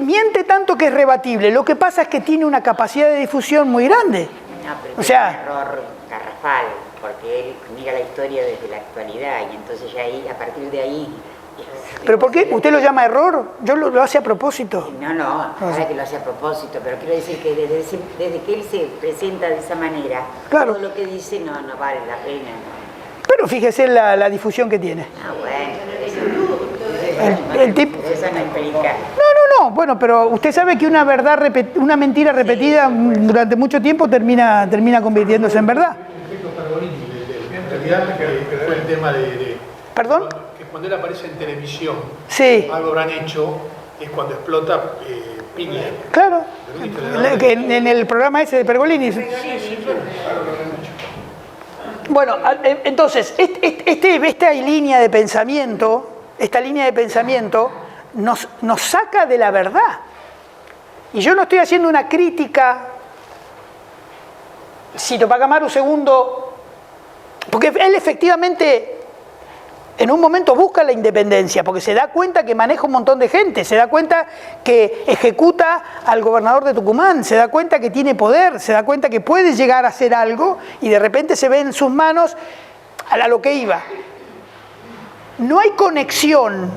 [SPEAKER 1] miente tanto que es rebatible. Lo que pasa es que tiene una capacidad de difusión muy grande.
[SPEAKER 4] No, pero
[SPEAKER 1] o sea,
[SPEAKER 4] es un error garrafal, porque él mira la historia desde la actualidad y entonces ya ahí, a partir de ahí...
[SPEAKER 1] ¿Pero por qué? ¿Usted lo llama error? Yo lo hace a propósito.
[SPEAKER 4] No, es que lo hace a propósito, pero quiero decir que desde que él se presenta de esa manera,
[SPEAKER 1] claro,
[SPEAKER 4] todo lo que dice no vale la pena. No.
[SPEAKER 1] Pero fíjese la difusión que tiene.
[SPEAKER 4] Ah, bueno,
[SPEAKER 1] el tipo...
[SPEAKER 4] Eso no explica.
[SPEAKER 1] No, bueno, pero usted sabe que una mentira repetida durante mucho tiempo termina convirtiéndose en verdad.
[SPEAKER 2] En realidad, que fue el tema de...
[SPEAKER 1] ¿Perdón?
[SPEAKER 2] Que cuando él aparece en televisión,
[SPEAKER 1] sí,
[SPEAKER 2] algo habrán hecho, es cuando explota Piña.
[SPEAKER 1] Claro, en el programa ese de Pergolini. Bueno, entonces, esta línea de pensamiento nos saca de la verdad. Y yo no estoy haciendo una crítica, si Tupac Amaru II, porque él efectivamente en un momento busca la independencia, porque se da cuenta que maneja un montón de gente, se da cuenta que ejecuta al gobernador de Tucumán, se da cuenta que tiene poder, se da cuenta que puede llegar a hacer algo y de repente se ve en sus manos a lo que iba. No hay conexión,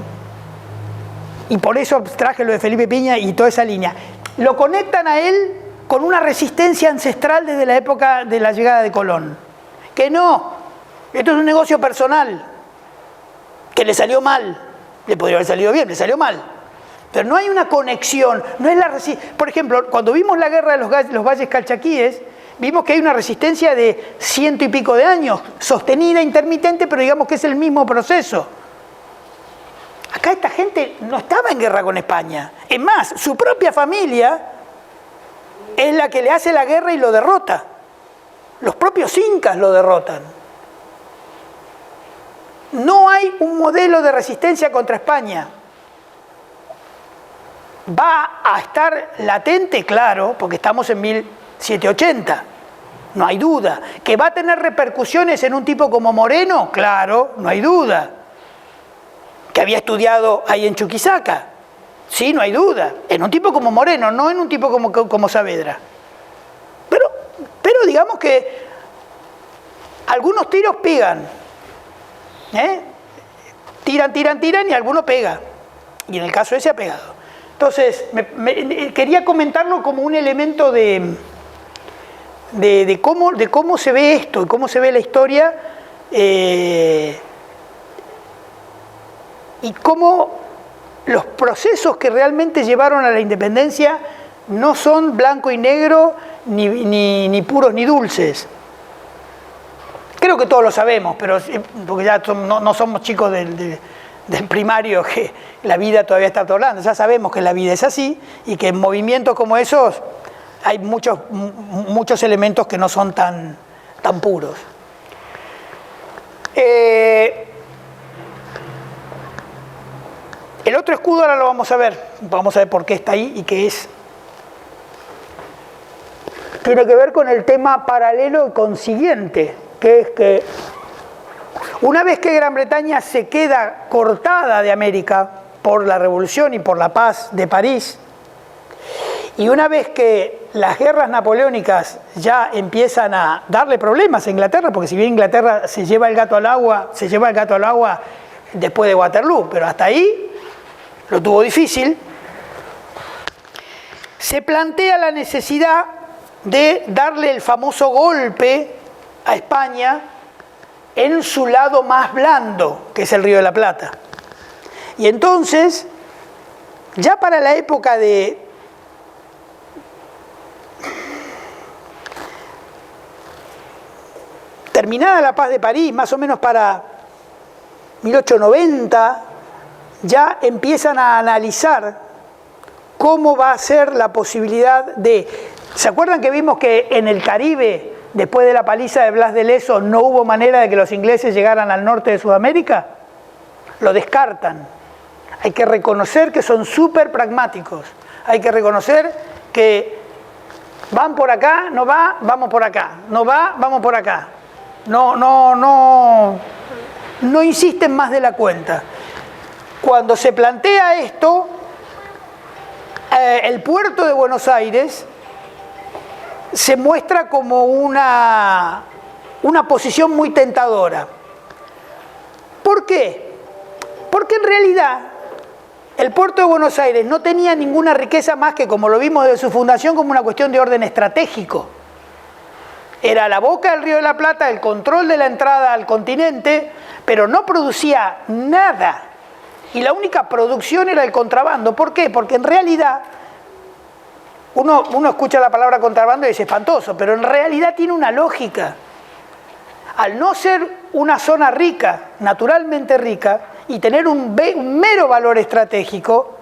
[SPEAKER 1] y por eso traje lo de Felipe Piña y toda esa línea. Lo conectan a él con una resistencia ancestral desde la época de la llegada de Colón. Que no, esto es un negocio personal, que le salió mal, le podría haber salido bien, le salió mal. Pero no hay una conexión, no es la resistencia. Por ejemplo, cuando vimos la guerra de los valles calchaquíes, vimos que hay una resistencia de 100 y pico de años, sostenida, intermitente, pero digamos que es el mismo proceso. Acá esta gente no estaba en guerra con España. Es más, su propia familia es la que le hace la guerra y lo derrota. Los propios incas lo derrotan. No hay un modelo de resistencia contra España. ¿Va a estar latente? Claro, porque estamos en 1780. No hay duda. ¿Que va a tener repercusiones en un tipo como Moreno? Claro, no hay duda. ¿Que había estudiado ahí en Chuquisaca? Sí, no hay duda. En un tipo como Moreno, no en un tipo como Saavedra. Pero digamos que algunos tiros pegan. Tiran y alguno pega. Y en el caso ese ha pegado. Entonces, quería comentarlo como un elemento de cómo se ve esto y cómo se ve la historia y cómo los procesos que realmente llevaron a la independencia no son blanco y negro, ni puros ni dulces. Creo que todos lo sabemos, pero porque ya no somos chicos del primario, que la vida todavía está hablando. Ya sabemos que la vida es así y que en movimientos como esos hay muchos elementos que no son tan puros. El otro escudo ahora lo vamos a ver por qué está ahí y qué es. Tiene que ver con el tema paralelo y consiguiente, que es que una vez que Gran Bretaña se queda cortada de América por la Revolución y por la Paz de París, y una vez que las guerras napoleónicas ya empiezan a darle problemas a Inglaterra, porque si bien Inglaterra se lleva el gato al agua después de Waterloo, pero hasta ahí lo tuvo difícil, se plantea la necesidad de darle el famoso golpe a España en su lado más blando, que es el Río de la Plata. Y entonces, ya para la época de terminada la Paz de París, más o menos para 1890, ya empiezan a analizar cómo va a ser la posibilidad de... ¿Se acuerdan que vimos que en el Caribe, después de la paliza de Blas de Lezo, no hubo manera de que los ingleses llegaran al norte de Sudamérica? Lo descartan. Hay que reconocer que son súper pragmáticos. Hay que reconocer que van por acá, no va, vamos por acá. No va, vamos por acá. No insisten más de la cuenta. Cuando se plantea esto, el puerto de Buenos Aires se muestra como una posición muy tentadora. ¿Por qué? Porque en realidad el puerto de Buenos Aires no tenía ninguna riqueza más que, como lo vimos desde su fundación, como una cuestión de orden estratégico. Era la boca del Río de la Plata, el control de la entrada al continente, pero no producía nada. Y la única producción era el contrabando. ¿Por qué? Porque en realidad uno escucha la palabra contrabando y dice espantoso, pero en realidad tiene una lógica. Al no ser una zona rica, naturalmente rica, y tener un mero valor estratégico,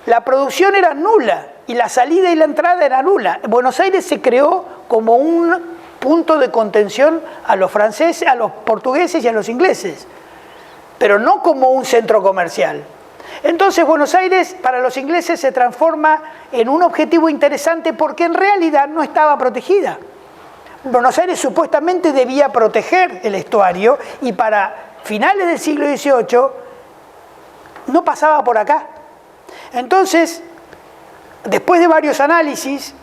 [SPEAKER 1] la producción era nula y la salida y la entrada era nula. Buenos Aires se creó como un punto de contención a los franceses, a los portugueses y a los ingleses, pero no como un centro comercial. Entonces Buenos Aires para los ingleses se transforma en un objetivo interesante porque en realidad no estaba protegida. Buenos Aires supuestamente debía proteger el estuario y para finales del siglo XVIII no pasaba por acá. Entonces, después de varios análisis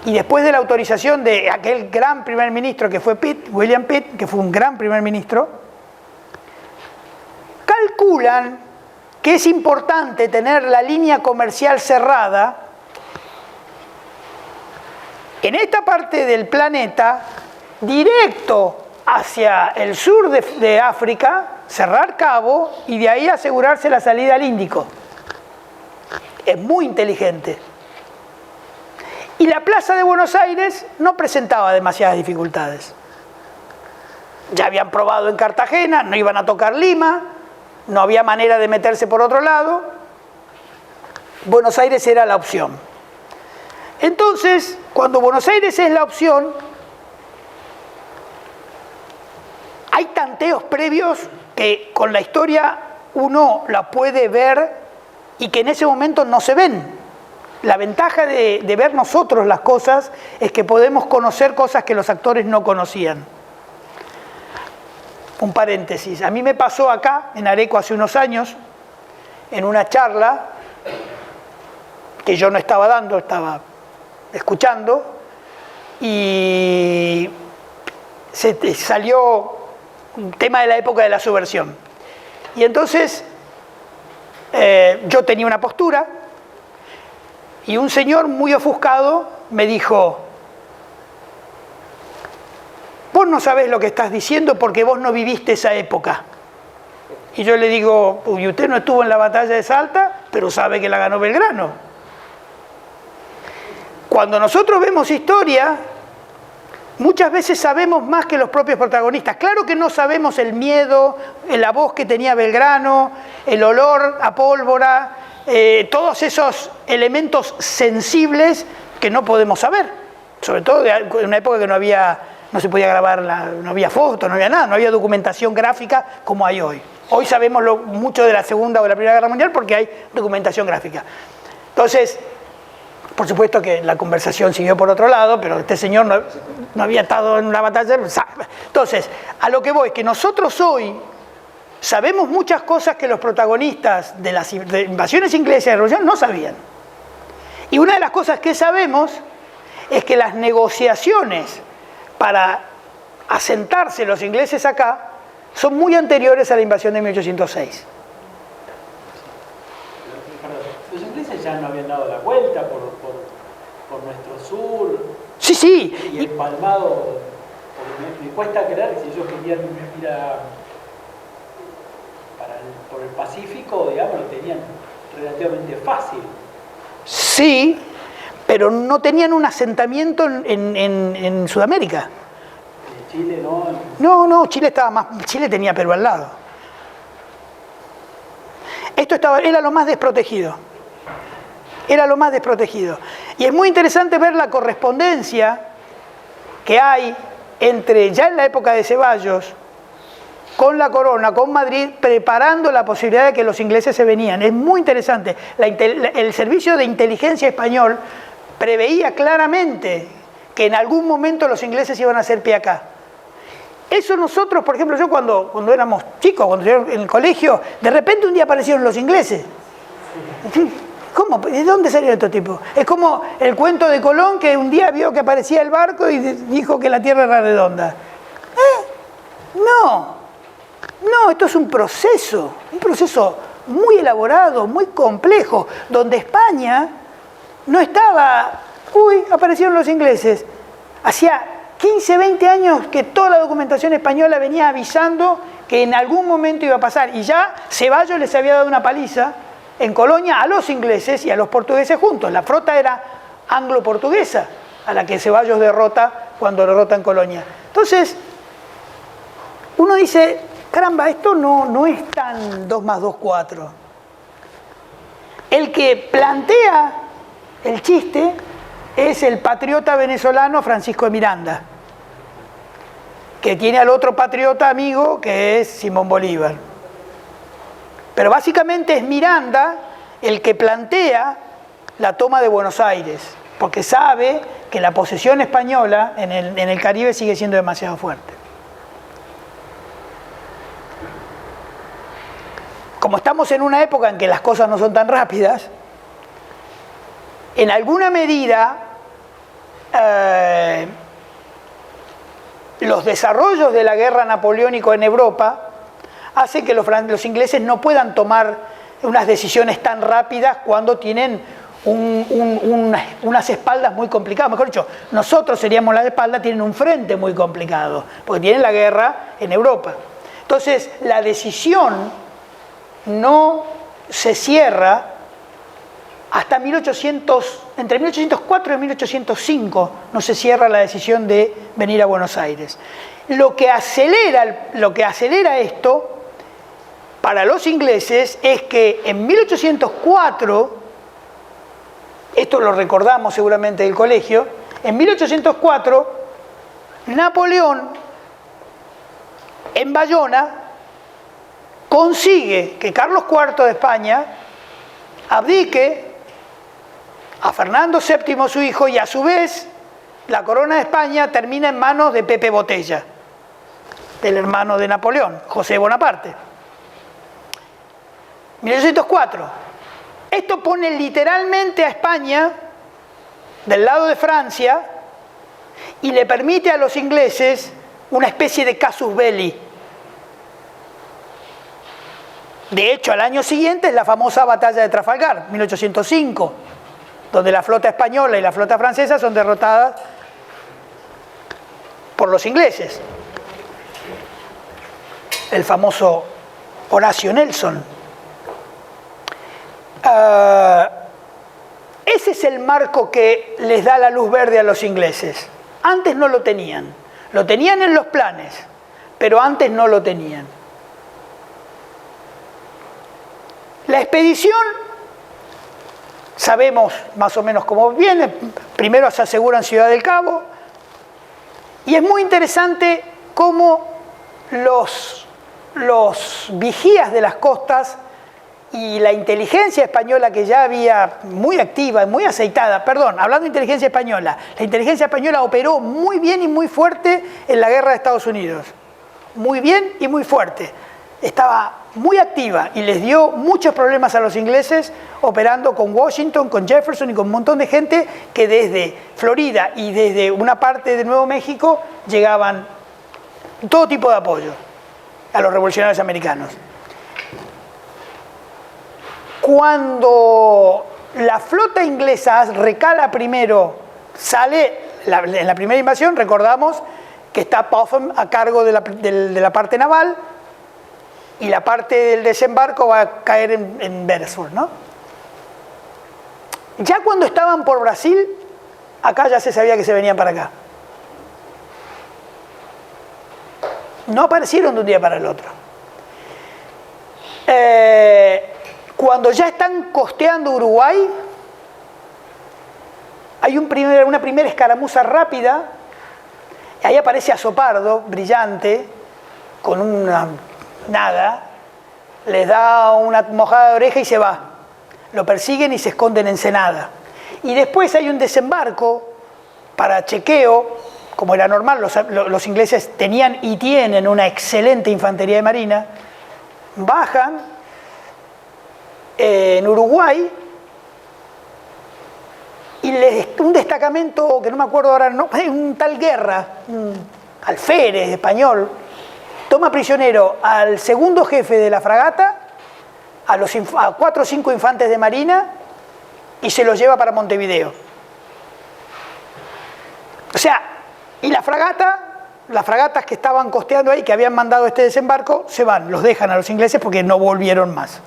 [SPEAKER 1] y después de la autorización de aquel gran primer ministro que fue Pitt, William Pitt, que fue un gran primer ministro, calculan que es importante tener la línea comercial cerrada en esta parte del planeta, directo hacia el sur de África, cerrar Cabo y de ahí asegurarse la salida al Índico. Es muy inteligente. Y la plaza de Buenos Aires no presentaba demasiadas dificultades. Ya habían probado en Cartagena, no iban a tocar Lima, no había manera de meterse por otro lado. Buenos Aires era la opción. Entonces, cuando Buenos Aires es la opción, hay tanteos previos que con la historia uno la puede ver y que en ese momento no se ven. La ventaja de ver nosotros las cosas es que podemos conocer cosas que los actores no conocían. Un paréntesis, a mí me pasó acá, en Areco, hace unos años, en una charla que yo no estaba dando, estaba escuchando, y salió un tema de la época de la subversión. Y entonces yo tenía una postura y un señor muy ofuscado me dijo: vos no sabés lo que estás diciendo porque vos no viviste esa época. Y yo le digo: uy, usted no estuvo en la batalla de Salta, pero sabe que la ganó Belgrano. Cuando nosotros vemos historia, muchas veces sabemos más que los propios protagonistas. Claro que no sabemos el miedo, la voz que tenía Belgrano, el olor a pólvora, todos esos elementos sensibles que no podemos saber. Sobre todo en una época que no se podía grabar, no había fotos, no había nada, no había documentación gráfica como hay hoy. Hoy sabemos mucho de la Segunda o de la Primera Guerra Mundial porque hay documentación gráfica. Entonces, por supuesto que la conversación siguió por otro lado, pero este señor no había estado en la batalla. Entonces, a lo que voy, que nosotros hoy sabemos muchas cosas que los protagonistas de las invasiones inglesas y de la revolución no sabían. Y una de las cosas que sabemos es que las negociaciones para asentarse los ingleses acá son muy anteriores a la invasión de 1806.
[SPEAKER 3] Los ingleses ya no habían dado la vuelta por nuestro sur.
[SPEAKER 1] Sí, sí.
[SPEAKER 3] Y empalmado, porque me cuesta creer que si ellos querían ir por el Pacífico, digamos, lo tenían relativamente fácil.
[SPEAKER 1] Sí, pero no tenían un asentamiento en Sudamérica.
[SPEAKER 3] Chile no.
[SPEAKER 1] No, Chile tenía Perú al lado. Esto era lo más desprotegido. Era lo más desprotegido. Y es muy interesante ver la correspondencia que hay entre, ya en la época de Ceballos, con la corona, con Madrid, preparando la posibilidad de que los ingleses se venían. Es muy interesante. El servicio de inteligencia español preveía claramente que en algún momento los ingleses iban a hacer pie acá. Eso nosotros, por ejemplo, yo cuando éramos chicos, cuando yo en el colegio, de repente un día aparecieron los ingleses. ¿Cómo? ¿De dónde salieron estos tipos? Es como el cuento de Colón, que un día vio que aparecía el barco y dijo que la Tierra era redonda. No, esto es un proceso muy elaborado, muy complejo, donde España no estaba, aparecieron los ingleses. Hacía 15, 20 años que toda la documentación española venía avisando que en algún momento iba a pasar, y ya Ceballos les había dado una paliza en Colonia a los ingleses y a los portugueses juntos. La flota era anglo-portuguesa, a la que Ceballos derrota cuando derrota en Colonia. Entonces, uno dice, caramba, esto no es tan 2 más 2, 4. El que plantea el chiste es el patriota venezolano Francisco de Miranda, que tiene al otro patriota amigo que es Simón Bolívar. Pero básicamente es Miranda el que plantea la toma de Buenos Aires, porque sabe que la posesión española en el Caribe sigue siendo demasiado fuerte. Como estamos en una época en que las cosas no son tan rápidas, en alguna medida los desarrollos de la guerra napoleónica en Europa hacen que los ingleses no puedan tomar unas decisiones tan rápidas cuando tienen unas espaldas muy complicadas. Mejor dicho, nosotros seríamos las espaldas, tienen un frente muy complicado, porque tienen la guerra en Europa. Entonces, la decisión no se cierra hasta entre 1804 y 1805 no se cierra la decisión de venir a Buenos Aires. Lo que acelera esto para los ingleses es que en 1804, esto lo recordamos seguramente del colegio, en 1804 Napoleón en Bayona consigue que Carlos IV de España abdique a Fernando VII, su hijo, y a su vez la corona de España termina en manos de Pepe Botella, del hermano de Napoleón, José Bonaparte. 1804. Esto pone literalmente a España del lado de Francia y le permite a los ingleses una especie de casus belli. De hecho, al año siguiente es la famosa batalla de Trafalgar, 1805, donde la flota española y la flota francesa son derrotadas por los ingleses. El famoso Horacio Nelson. Ese es el marco que les da la luz verde a los ingleses. Antes no lo tenían. Lo tenían en los planes, pero antes no lo tenían. La expedición, sabemos más o menos cómo viene. Primero se aseguran Ciudad del Cabo. Y es muy interesante cómo los vigías de las costas y la inteligencia española, que ya había muy activa y muy aceitada, hablando de inteligencia española, la inteligencia española operó muy bien y muy fuerte en la guerra de Estados Unidos. Muy bien y muy fuerte. Estaba muy activa y les dio muchos problemas a los ingleses operando con Washington, con Jefferson y con un montón de gente que desde Florida y desde una parte de Nuevo México llegaban todo tipo de apoyo a los revolucionarios americanos. Cuando la flota inglesa recala primero, en la primera invasión, recordamos que está Popham a cargo de la parte naval y la parte del desembarco va a caer en Beresford, ¿no? Ya cuando estaban por Brasil, acá ya se sabía que se venían para acá. No aparecieron de un día para el otro. Cuando ya están costeando Uruguay, hay una primera escaramuza rápida, y ahí aparece Azopardo, brillante, con una nada, les da una mojada de oreja y se va. Lo persiguen y se esconden en Ensenada. Y después hay un desembarco para chequeo, como era normal, los ingleses tenían y tienen una excelente infantería de marina, bajan en Uruguay y un destacamento, que no me acuerdo ahora, un tal Guerra, un alférez español, toma prisionero al segundo jefe de la fragata, a 4 o 5 infantes de marina y se los lleva para Montevideo. O sea, y las fragatas que estaban costeando ahí, que habían mandado este desembarco, se van, los dejan a los ingleses porque no volvieron más.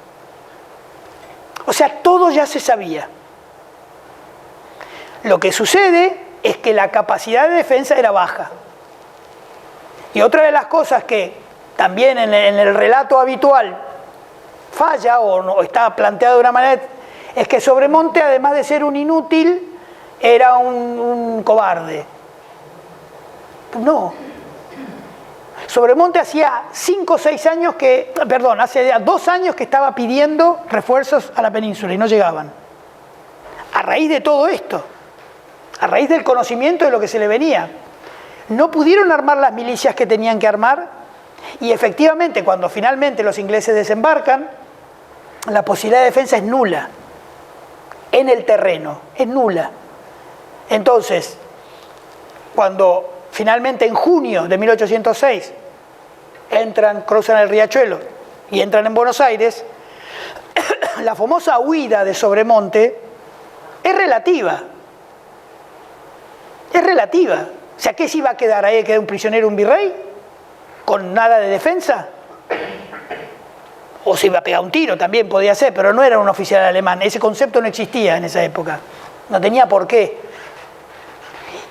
[SPEAKER 1] O sea, todo ya se sabía. Lo que sucede es que la capacidad de defensa era baja. Y otra de las cosas que también en el relato habitual falla o no está planteado de una manera es que Sobremonte, además de ser un inútil, era un cobarde. No. Sobremonte hacía 5 o 6 años que, perdón, hace 2 años que estaba pidiendo refuerzos a la península y no llegaban. A raíz de todo esto, a raíz del conocimiento de lo que se le venía, no pudieron armar las milicias que tenían que armar y efectivamente cuando finalmente los ingleses desembarcan, la posibilidad de defensa es nula en el terreno, es nula. Entonces, cuando finalmente en junio de 1806 cruzan el riachuelo y entran en Buenos Aires, la famosa huida de Sobremonte es relativa. Es relativa. O sea, ¿qué se iba a quedar ahí? ¿Quedar un prisionero, un virrey? ¿Con nada de defensa? O se iba a pegar un tiro, también podía ser, pero no era un oficial alemán. Ese concepto no existía en esa época. No tenía por qué.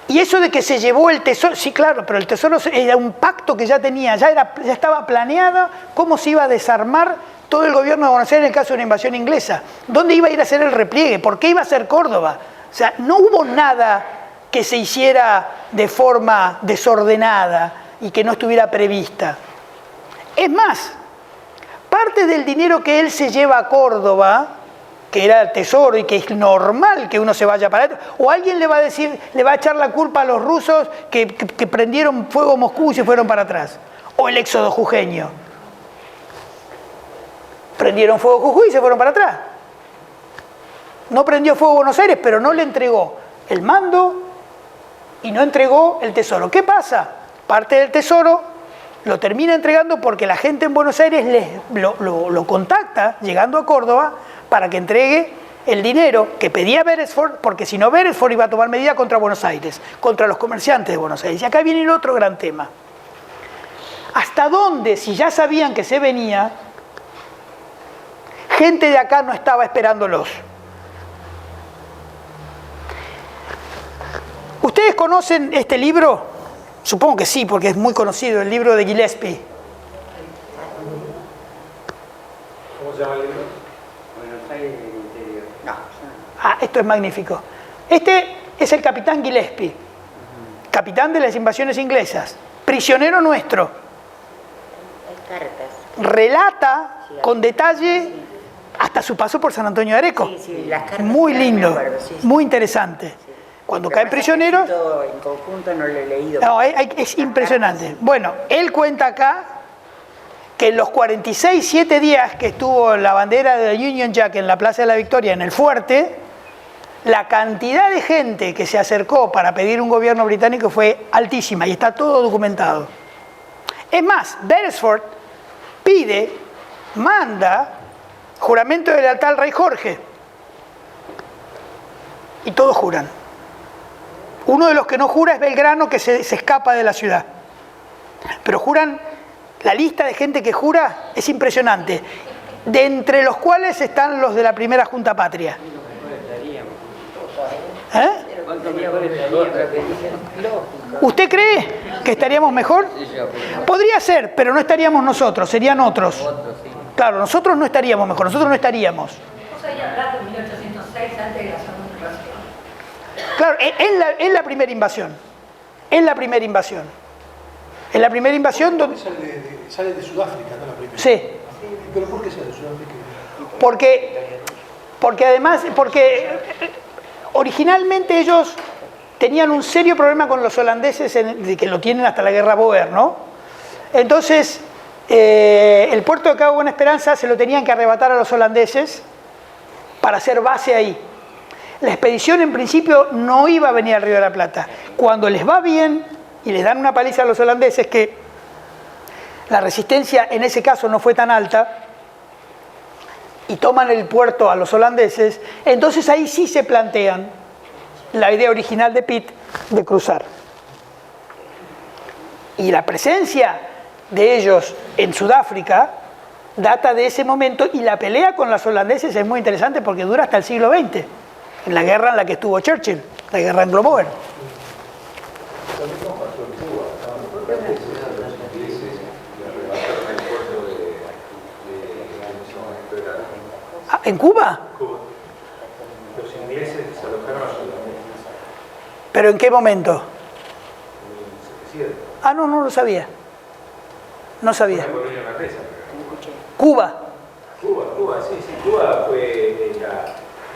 [SPEAKER 1] Y eso de que se llevó el tesoro, sí, claro, pero el tesoro era un pacto que ya tenía, ya estaba planeado cómo se iba a desarmar todo el gobierno de Buenos Aires en el caso de una invasión inglesa. ¿Dónde iba a ir a hacer el repliegue? ¿Por qué iba a ser Córdoba? O sea, no hubo nada que se hiciera de forma desordenada y que no estuviera prevista. Es más, parte del dinero que él se lleva a Córdoba, que era el tesoro y que es normal que uno se vaya para adentro, o alguien le va a decir, le va a echar la culpa a los rusos que prendieron fuego Moscú y se fueron para atrás, o el éxodo jujeño. Prendieron fuego Jujuy y se fueron para atrás. No prendió fuego Buenos Aires, pero no le entregó el mando y no entregó el tesoro. ¿Qué pasa? Parte del tesoro lo termina entregando porque la gente en Buenos Aires lo contacta, llegando a Córdoba, para que entregue el dinero que pedía Beresford, porque si no Beresford iba a tomar medida contra Buenos Aires, contra los comerciantes de Buenos Aires. Y acá viene el otro gran tema. ¿Hasta dónde, si ya sabían que se venía, gente de acá no estaba esperándolos? ¿Ustedes conocen este libro? Supongo que sí, porque es muy conocido, el libro de Gillespie.
[SPEAKER 2] ¿Cómo se llama el libro?
[SPEAKER 4] Buenos Aires del interior. No.
[SPEAKER 1] Ah, esto es magnífico. Este es el capitán Gillespie, capitán de las invasiones inglesas, prisionero nuestro.
[SPEAKER 4] Hay cartas.
[SPEAKER 1] Relata con detalle hasta su paso por San Antonio de Areco.
[SPEAKER 4] Sí, sí, las cartas.
[SPEAKER 1] Muy lindo,
[SPEAKER 4] me acuerdo, sí, sí.
[SPEAKER 1] muy interesante.
[SPEAKER 4] Sí.
[SPEAKER 1] Cuando
[SPEAKER 4] Lo que
[SPEAKER 1] caen
[SPEAKER 4] pasa es que
[SPEAKER 1] prisioneros...
[SPEAKER 4] todo en conjunto no lo he leído.
[SPEAKER 1] No, es impresionante. Bueno, él cuenta acá que en los 7 días que estuvo la bandera de Union Jack en la Plaza de la Victoria, en el fuerte, la cantidad de gente que se acercó para pedir un gobierno británico fue altísima y está todo documentado. Es más, Beresford manda juramento de lealtad al rey Jorge y todos juran. Uno de los que no jura es Belgrano, que se escapa de la ciudad. Pero juran, la lista de gente que jura es impresionante. De entre los cuales están los de la primera Junta Patria. ¿Eh? ¿Usted cree que estaríamos mejor? Podría ser, pero no estaríamos nosotros, serían otros. Claro, nosotros no estaríamos mejor, nosotros no estaríamos.
[SPEAKER 5] Vos ahí hablas de 1806 antes de la segunda invasión.
[SPEAKER 1] Claro, es la primera invasión. Es la primera invasión. Es la primera invasión donde...
[SPEAKER 2] Sale de Sudáfrica, ¿no? La primera.
[SPEAKER 1] Sí.
[SPEAKER 2] ¿Pero por qué sale de Sudáfrica?
[SPEAKER 1] Porque además, originalmente ellos tenían un serio problema con los holandeses, que lo tienen hasta la guerra Boer, ¿no? Entonces, el puerto de Cabo Buena Esperanza se lo tenían que arrebatar a los holandeses para hacer base ahí. La expedición en principio no iba a venir al Río de la Plata. Cuando les va bien y les dan una paliza a los holandeses, que la resistencia en ese caso no fue tan alta, y toman el puerto a los holandeses, entonces ahí sí se plantean la idea original de Pitt de cruzar. Y la presencia de ellos en Sudáfrica data de ese momento, y la pelea con los holandeses es muy interesante porque dura hasta el siglo XX, en la guerra en la que estuvo Churchill, la guerra anglo-boer. ¿En Cuba?
[SPEAKER 2] Los ingleses se alojaron a Sudáfrica.
[SPEAKER 1] ¿Pero en qué momento?
[SPEAKER 2] En 1700.
[SPEAKER 1] Ah, no lo sabía. No sabía.
[SPEAKER 6] Una colonia holandesa.
[SPEAKER 1] Cuba.
[SPEAKER 6] Cuba, sí. Cuba fue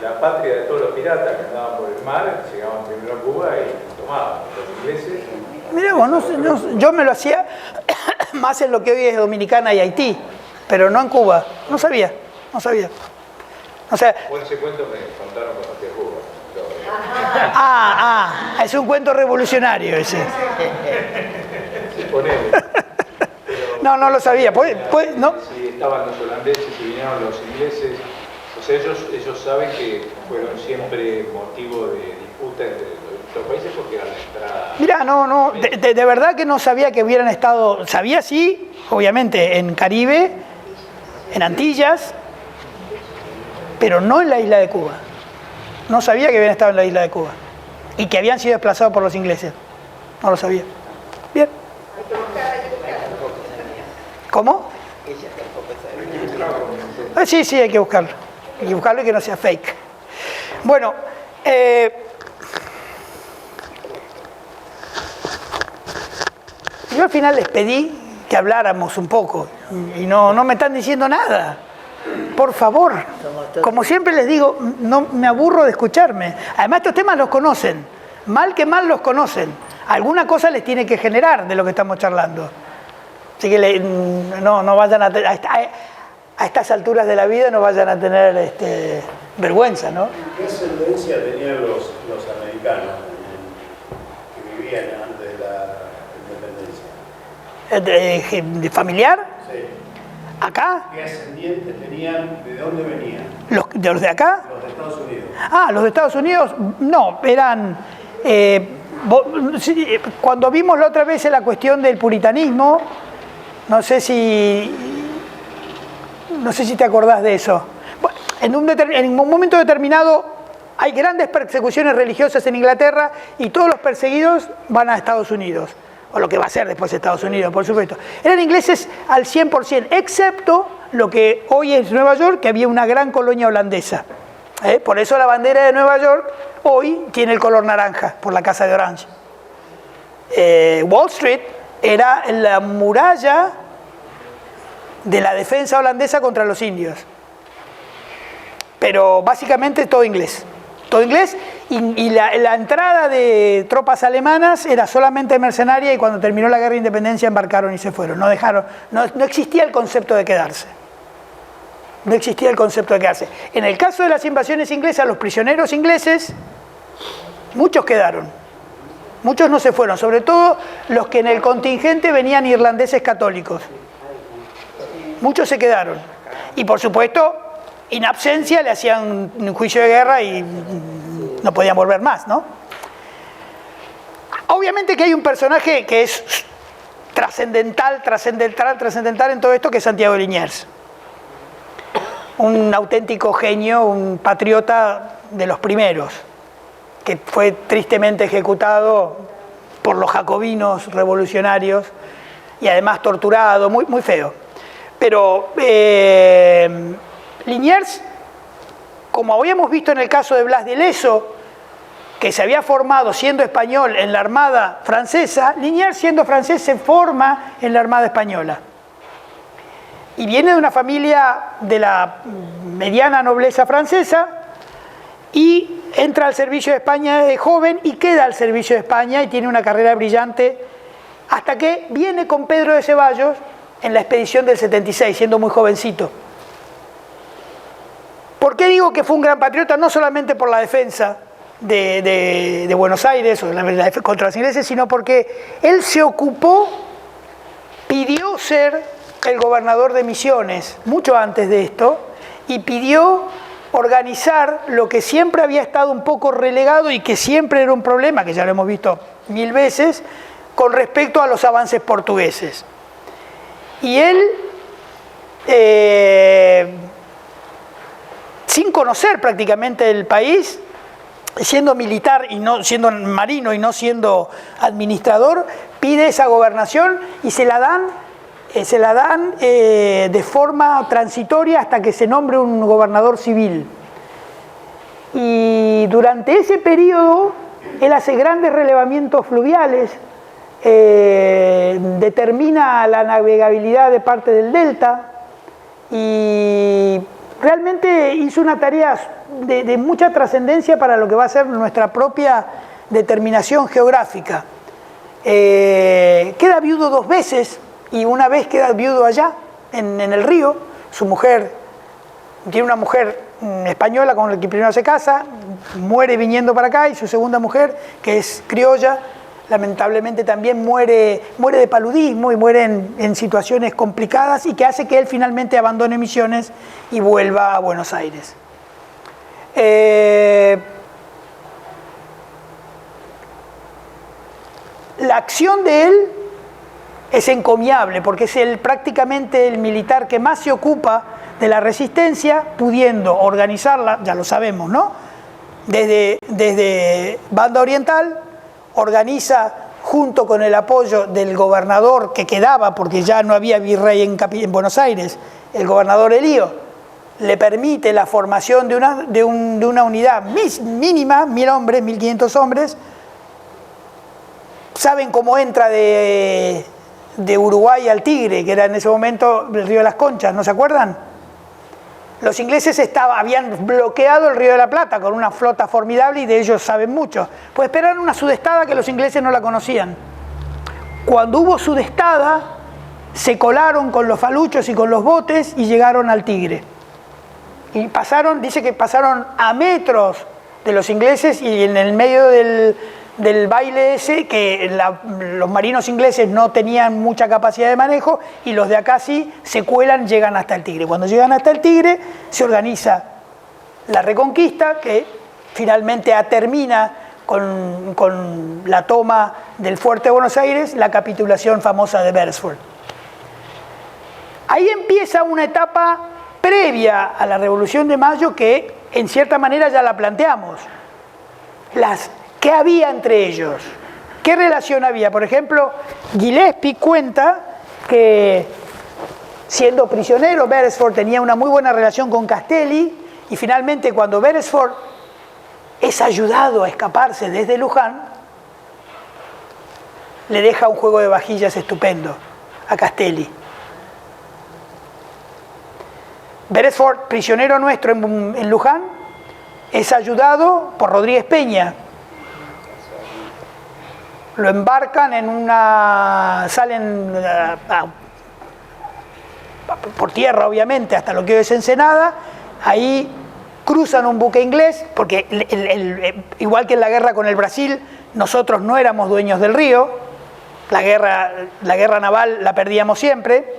[SPEAKER 6] la patria de todos los piratas que andaban por el mar, llegaban primero a Cuba y tomaban. Los ingleses.
[SPEAKER 1] Mirá vos, yo me lo hacía más en lo que hoy es Dominicana y Haití, pero no en Cuba. No sabía. O sea,
[SPEAKER 6] Bueno, ese cuento me contaron cuando fui a Cuba.
[SPEAKER 1] es un cuento revolucionario ese.
[SPEAKER 6] Sí, ponele.
[SPEAKER 1] No lo sabía. ¿No?
[SPEAKER 6] Si estaban los holandeses y vinieron los ingleses, o sea, ellos saben que fueron siempre motivo de disputa entre los países porque era la entrada.
[SPEAKER 1] Mira, de verdad que no sabía que hubieran estado, sabía sí, obviamente, en Caribe, en Antillas, pero no en la isla de Cuba. No sabía que habían estado en la isla de Cuba y que habían sido desplazados por los ingleses. No lo sabía. Bien. ¿Cómo? Sí, hay que buscarlo. Hay que buscarlo y que no sea fake. Bueno, yo al final les pedí que habláramos un poco y no me están diciendo nada. Por favor, como siempre les digo, no me aburro de escucharme. Además estos temas los conocen, mal que mal los conocen. Alguna cosa les tiene que generar de lo que estamos charlando. Así que no vayan a estas alturas de la vida no vayan a tener vergüenza, ¿no?
[SPEAKER 7] ¿Qué ascendencia tenían los americanos que vivían antes de la independencia?
[SPEAKER 1] ¿Familiar?
[SPEAKER 7] Sí.
[SPEAKER 1] ¿Acá?
[SPEAKER 7] ¿Qué ascendientes tenían? ¿De dónde venían?
[SPEAKER 1] ¿Los de acá?
[SPEAKER 7] Los de Estados Unidos.
[SPEAKER 1] Los de Estados Unidos, no, eran... cuando vimos la otra vez la cuestión del puritanismo, no sé si te acordás de eso. Bueno, en un momento determinado hay grandes persecuciones religiosas en Inglaterra y todos los perseguidos van a Estados Unidos, o lo que va a ser después Estados Unidos, por supuesto. Eran ingleses al 100%, excepto lo que hoy es Nueva York, que había una gran colonia holandesa. Por eso la bandera de Nueva York hoy tiene el color naranja, por la Casa de Orange. Wall Street era la muralla de la defensa holandesa contra los indios. Pero básicamente todo inglés. Todo inglés y la entrada de tropas alemanas era solamente mercenaria y cuando terminó la guerra de independencia embarcaron y se fueron. No existía el concepto de quedarse. No existía el concepto de quedarse. En el caso de las invasiones inglesas, los prisioneros ingleses, muchos quedaron. Muchos no se fueron, sobre todo los que en el contingente venían irlandeses católicos. Muchos se quedaron. Y por supuesto, in absentia le hacían un juicio de guerra y no podían volver más, ¿no? Obviamente que hay un personaje que es trascendental en todo esto, que es Santiago de Liniers. Un auténtico genio, un patriota de los primeros, que fue tristemente ejecutado por los jacobinos revolucionarios y además torturado, muy, muy feo. Pero Liniers, como habíamos visto en el caso de Blas de Lezo, que se había formado siendo español en la Armada francesa, Liniers siendo francés se forma en la Armada española. Y viene de una familia de la mediana nobleza francesa y entra al servicio de España de joven y queda al servicio de España y tiene una carrera brillante hasta que viene con Pedro de Ceballos en la expedición del 76, siendo muy jovencito. ¿Por qué digo que fue un gran patriota? No solamente por la defensa de Buenos Aires o la defensa contra los ingleses, sino porque él se ocupó, pidió ser el gobernador de Misiones mucho antes de esto y pidió organizar lo que siempre había estado un poco relegado y que siempre era un problema, que ya lo hemos visto 1000 veces, con respecto a los avances portugueses. Y él, sin conocer prácticamente el país, siendo militar y no siendo marino y no siendo administrador, pide esa gobernación y se la dan de forma transitoria hasta que se nombre un gobernador civil. Y durante ese periodo él hace grandes relevamientos fluviales determina la navegabilidad de parte del delta y realmente hizo una tarea de mucha trascendencia para lo que va a ser nuestra propia determinación geográfica. Queda viudo 2 veces y una vez queda viudo allá, en el río. Su mujer, tiene una mujer española con la que primero se casa, muere viniendo para acá, y su segunda mujer, que es criolla, lamentablemente también muere de paludismo y muere en situaciones complicadas, y que hace que él finalmente abandone Misiones y vuelva a Buenos Aires. La acción de él es encomiable porque es prácticamente el militar que más se ocupa de la resistencia, pudiendo organizarla, ya lo sabemos, ¿no? Desde Banda Oriental, organiza junto con el apoyo del gobernador que quedaba, porque ya no había virrey en Buenos Aires, el gobernador Elío, le permite la formación de una unidad mínima, 1000 hombres, 1500 hombres. ¿Saben cómo entra de Uruguay al Tigre, que era en ese momento el río de las Conchas? ¿No se acuerdan? Los ingleses habían bloqueado el río de la Plata con una flota formidable, y de ellos saben mucho. Pues esperaron una sudestada que los ingleses no la conocían. Cuando hubo sudestada, se colaron con los faluchos y con los botes y llegaron al Tigre. Y dice que pasaron a metros de los ingleses, y en el medio del baile ese, que los marinos ingleses no tenían mucha capacidad de manejo, y los de acá sí se cuelan, llegan hasta el Tigre. Cuando llegan hasta el Tigre, se organiza la Reconquista, que finalmente termina con la toma del fuerte de Buenos Aires, la capitulación famosa de Beresford. Ahí empieza una etapa previa a la Revolución de Mayo que, en cierta manera, ya la planteamos. ¿Qué había entre ellos? ¿Qué relación había? Por ejemplo, Gillespie cuenta que, siendo prisionero, Beresford tenía una muy buena relación con Castelli, y finalmente cuando Beresford es ayudado a escaparse desde Luján, le deja un juego de vajillas estupendo a Castelli. Beresford, prisionero nuestro en Luján, es ayudado por Rodríguez Peña. Lo embarcan salen por tierra, obviamente, hasta lo que hoy es Ensenada. Ahí cruzan un buque inglés, porque igual que en la guerra con el Brasil, nosotros no éramos dueños del río. La guerra naval la perdíamos siempre.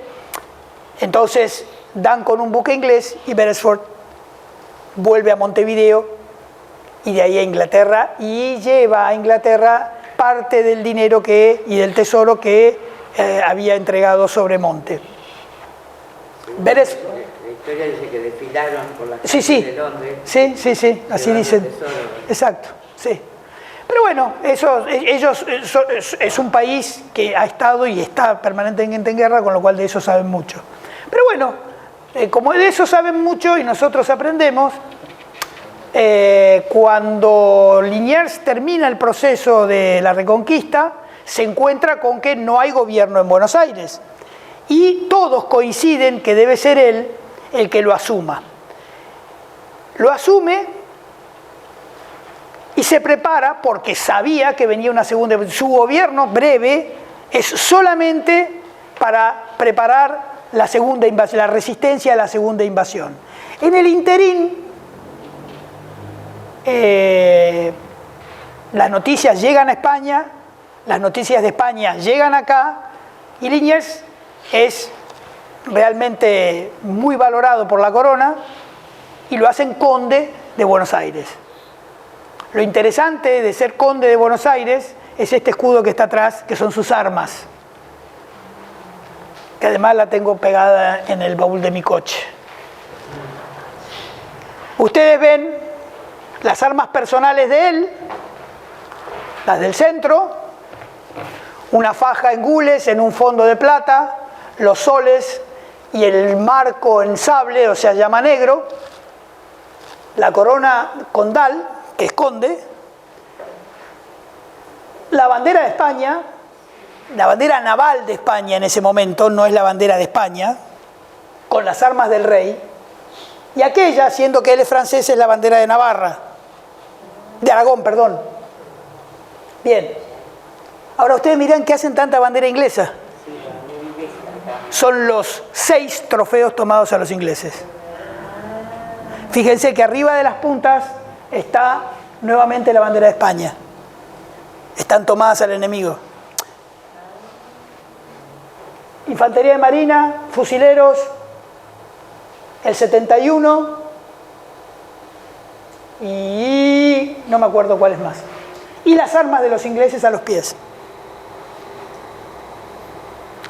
[SPEAKER 1] Entonces dan con un buque inglés, y Beresford vuelve a Montevideo y de ahí a Inglaterra, y lleva a Inglaterra parte del dinero y del tesoro que había entregado Sobremonte.
[SPEAKER 8] La historia dice que desfilaron por las calles de Londres.
[SPEAKER 1] Sí, así dicen. Exacto, sí. Pero bueno, ellos es un país que ha estado y está permanentemente en guerra, con lo cual de eso saben mucho. Pero bueno, como de eso saben mucho y nosotros aprendemos, cuando Liniers termina el proceso de la Reconquista, se encuentra con que no hay gobierno en Buenos Aires, y todos coinciden que debe ser él el que lo asuma. Lo asume y se prepara, porque sabía que venía una segunda. Su gobierno breve es solamente para preparar la segunda invasión, la resistencia a la segunda invasión. En el interín, las noticias llegan a España, las noticias de España llegan acá, y Liniers es realmente muy valorado por la corona, y lo hacen conde de Buenos Aires. Lo interesante de ser conde de Buenos Aires es este escudo que está atrás, que son sus armas, que además la tengo pegada en el baúl de mi coche. Ustedes ven las armas personales de él, las del centro, una faja en gules en un fondo de plata, los soles y el marco en sable, o sea, llama negro, la corona condal, que esconde, la bandera de España, la bandera naval de España en ese momento, no es la bandera de España, con las armas del rey, y aquella, siendo que él es francés, es la bandera de Navarra, de Aragón, perdón. Bien. Ahora ustedes miran qué hacen tanta bandera inglesa. Son los 6 trofeos tomados a los ingleses. Fíjense que arriba de las puntas está nuevamente la bandera de España. Están tomadas al enemigo. Infantería de Marina, fusileros, el 71 y no me acuerdo cuál es más. Y las armas de los ingleses a los pies.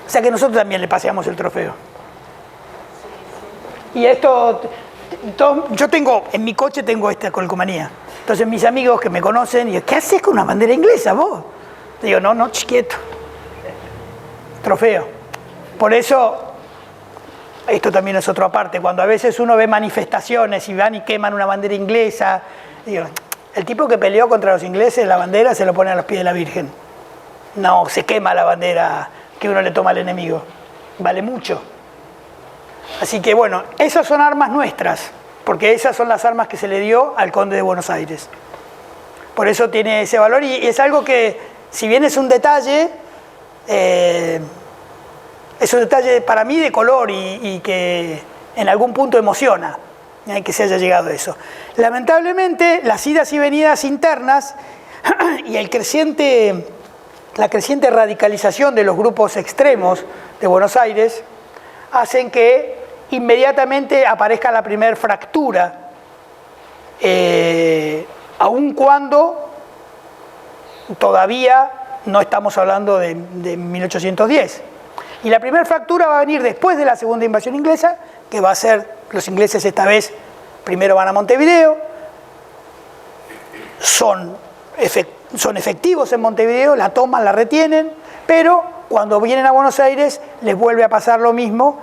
[SPEAKER 1] O sea que nosotros también le paseamos el trofeo. Y esto, yo tengo, en mi coche tengo esta colcomanía. Entonces mis amigos que me conocen, y ¿qué haces con una bandera inglesa vos? Digo, no, chiquito. Trofeo. Por eso, esto también es otra parte, cuando a veces uno ve manifestaciones y van y queman una bandera inglesa, digo, el tipo que peleó contra los ingleses, la bandera se lo pone a los pies de la Virgen. No se quema la bandera que uno le toma al enemigo. Vale mucho. Así que bueno, esas son armas nuestras, porque esas son las armas que se le dio al conde de Buenos Aires. Por eso tiene ese valor y es algo que, si bien es un detalle, es un detalle para mí de color y que en algún punto emociona que se haya llegado a eso. Lamentablemente, las idas y venidas internas y la creciente radicalización de los grupos extremos de Buenos Aires hacen que inmediatamente aparezca la primera fractura, aun cuando todavía no estamos hablando de 1810. Y la primera fractura va a venir después de la segunda invasión inglesa, que va a ser, los ingleses esta vez primero van a Montevideo, son efectivos en Montevideo, la toman, la retienen, pero cuando vienen a Buenos Aires les vuelve a pasar lo mismo,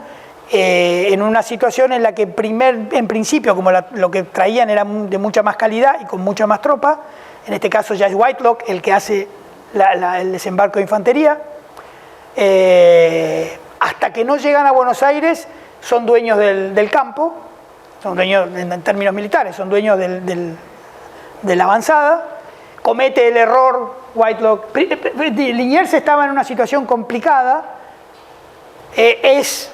[SPEAKER 1] en una situación en la que en principio, como lo que traían era de mucha más calidad y con mucha más tropa, en este caso ya es Whitelock el que hace el desembarco de infantería, hasta que no llegan a Buenos Aires son dueños del campo, son dueños en términos militares, son dueños de la avanzada. Comete el error Whitelock. Liniers estaba en una situación complicada, es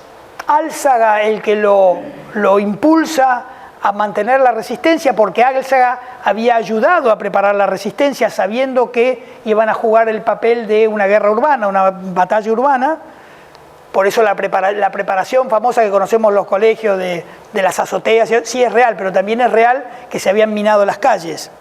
[SPEAKER 1] Álzaga el que lo impulsa a mantener la resistencia, porque Álzaga había ayudado a preparar la resistencia sabiendo que iban a jugar el papel de una guerra urbana, una batalla urbana. Por eso la preparación famosa que conocemos en los colegios de las azoteas, sí es real, pero también es real que se habían minado las calles,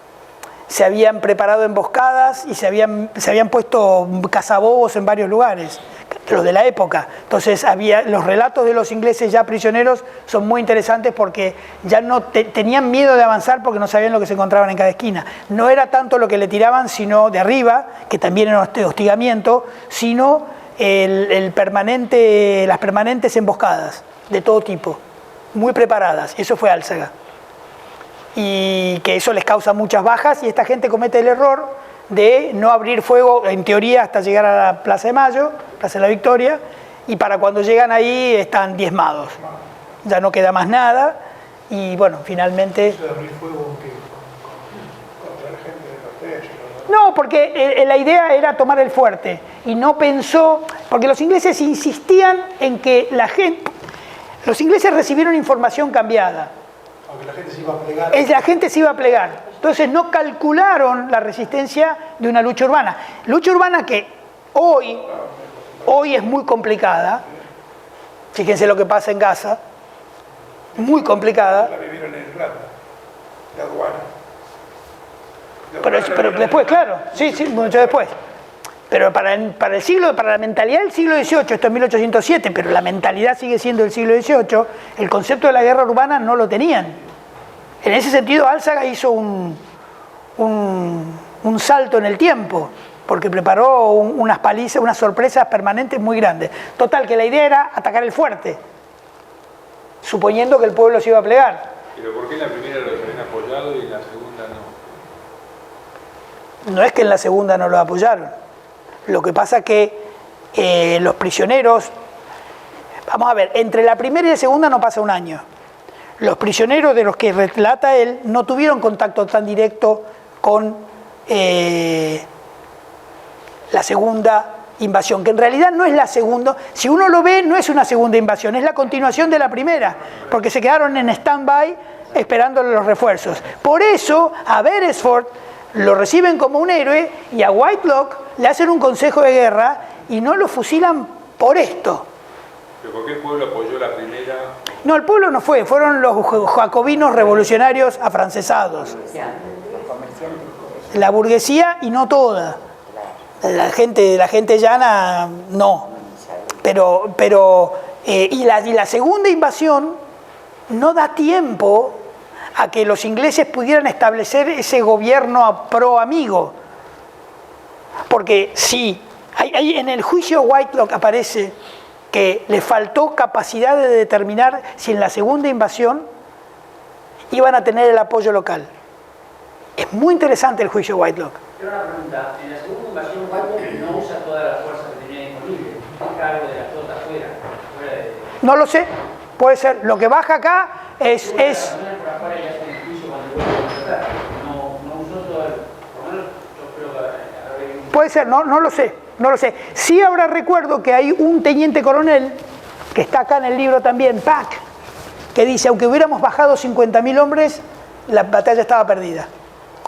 [SPEAKER 1] se habían preparado emboscadas y se habían puesto cazabobos en varios lugares, los de la época. Entonces los relatos de los ingleses ya prisioneros son muy interesantes porque ya no tenían miedo de avanzar porque no sabían lo que se encontraban en cada esquina. No era tanto lo que le tiraban sino de arriba, que también era hostigamiento, sino las permanentes emboscadas de todo tipo, muy preparadas. Eso fue Álzaga. Y que eso les causa muchas bajas y esta gente comete el error de no abrir fuego, en teoría, hasta llegar a la Plaza de Mayo, Plaza de la Victoria, y para cuando llegan ahí están diezmados. Ya no queda más nada y bueno, finalmente...
[SPEAKER 2] ¿Eso de abrir fuego contra la gente de Cortés?
[SPEAKER 1] No, porque la idea era tomar el fuerte y no pensó, porque los ingleses insistían en que los ingleses recibieron información cambiada.
[SPEAKER 2] Aunque la gente se iba a plegar.
[SPEAKER 1] La gente se iba a plegar. Entonces no calcularon la resistencia de una lucha urbana. Lucha urbana que hoy es muy complicada. Fíjense lo que pasa en Gaza. Muy complicada.
[SPEAKER 2] La vivieron en Irlanda, de aduana.
[SPEAKER 1] Pero después, claro, sí, mucho después. Pero para la mentalidad del siglo XVIII, esto es 1807, pero la mentalidad sigue siendo del siglo XVIII, el concepto de la guerra urbana no lo tenían. En ese sentido, Álzaga hizo un salto en el tiempo, porque preparó unas palizas, unas sorpresas permanentes muy grandes. Total, que la idea era atacar el fuerte, suponiendo que el pueblo se iba a plegar.
[SPEAKER 6] ¿Pero por qué en la primera los habían apoyado y en la segunda no?
[SPEAKER 1] No es que en la segunda no lo apoyaron. Lo que pasa es que los prisioneros, vamos a ver, entre la primera y la segunda no pasa un año. Los prisioneros de los que relata él no tuvieron contacto tan directo con la segunda invasión, que en realidad no es la segunda, si uno lo ve no es una segunda invasión, es la continuación de la primera, porque se quedaron en stand-by esperando los refuerzos. Por eso a Beresford lo reciben como un héroe y a Whitelock le hacen un consejo de guerra y no lo fusilan por esto.
[SPEAKER 6] ¿Pero por qué el pueblo apoyó la primera?
[SPEAKER 1] No, el pueblo no fue, fueron los jacobinos revolucionarios afrancesados. La burguesía y no toda. La gente llana no. Y la segunda invasión no da tiempo a que los ingleses pudieran establecer ese gobierno pro amigo. Porque sí, en el juicio Whitelock aparece que le faltó capacidad de determinar si en la segunda invasión iban a tener el apoyo local. Es muy interesante el juicio Whitelock.
[SPEAKER 3] Pero una pregunta, en la segunda invasión Whitelock no usa todas las fuerzas que tenía disponibles, deja algo de la flota fuera de...
[SPEAKER 1] No lo sé, puede ser. Lo que baja acá es... Puede ser, no lo sé, no lo sé. Sí ahora recuerdo que hay un teniente coronel, que está acá en el libro también, Pack, que dice, aunque hubiéramos bajado 50.000 hombres, la batalla estaba perdida.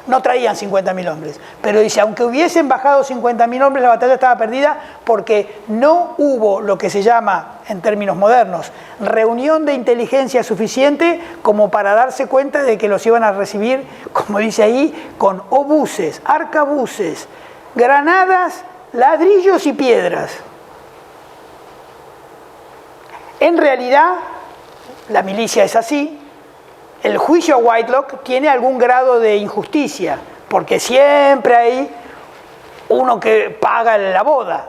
[SPEAKER 1] No traían 50.000 hombres, pero dice, aunque hubiesen bajado 50.000 hombres, la batalla estaba perdida porque no hubo lo que se llama, en términos modernos, reunión de inteligencia suficiente como para darse cuenta de que los iban a recibir, como dice ahí, con obuses, arcabuces, granadas, ladrillos y piedras. En realidad, la milicia es así. El juicio a Whitelock tiene algún grado de injusticia, porque siempre hay uno que paga la boda.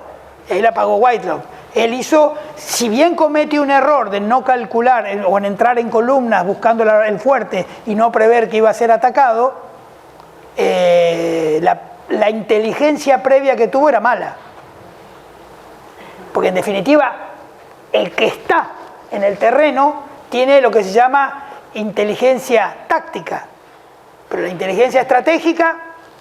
[SPEAKER 1] Él la pagó Whitelock. Él hizo, si bien comete un error de no calcular o en entrar en columnas buscando el fuerte y no prever que iba a ser atacado, la inteligencia previa que tuvo era mala. Porque en definitiva, el que está en el terreno tiene lo que se llama inteligencia táctica, pero la inteligencia estratégica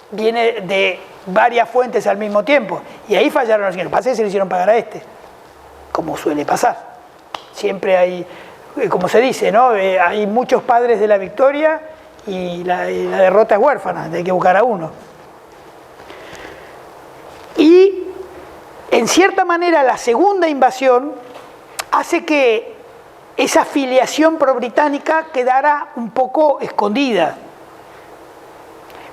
[SPEAKER 1] viene de varias fuentes al mismo tiempo, y ahí fallaron los señores. Pasa que se le hicieron pagar a este, como suele pasar. Siempre hay, como se dice, ¿no? Hay muchos padres de la victoria y la derrota es huérfana, hay que buscar a uno. Y en cierta manera la segunda invasión hace que esa filiación pro-británica quedara un poco escondida.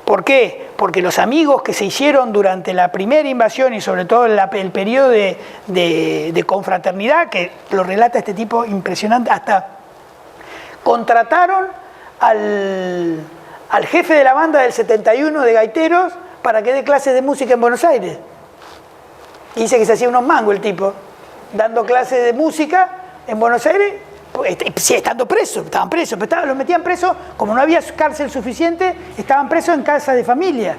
[SPEAKER 1] ¿Por qué? Porque los amigos que se hicieron durante la primera invasión y sobre todo el periodo de confraternidad, que lo relata este tipo impresionante, hasta contrataron al jefe de la banda del 71 de gaiteros para que dé clases de música en Buenos Aires. Y dice que se hacía unos mangos el tipo, dando clases de música en Buenos Aires. Sí, estando presos, estaban presos, pero los metían presos, como no había cárcel suficiente, estaban presos en casas de familia.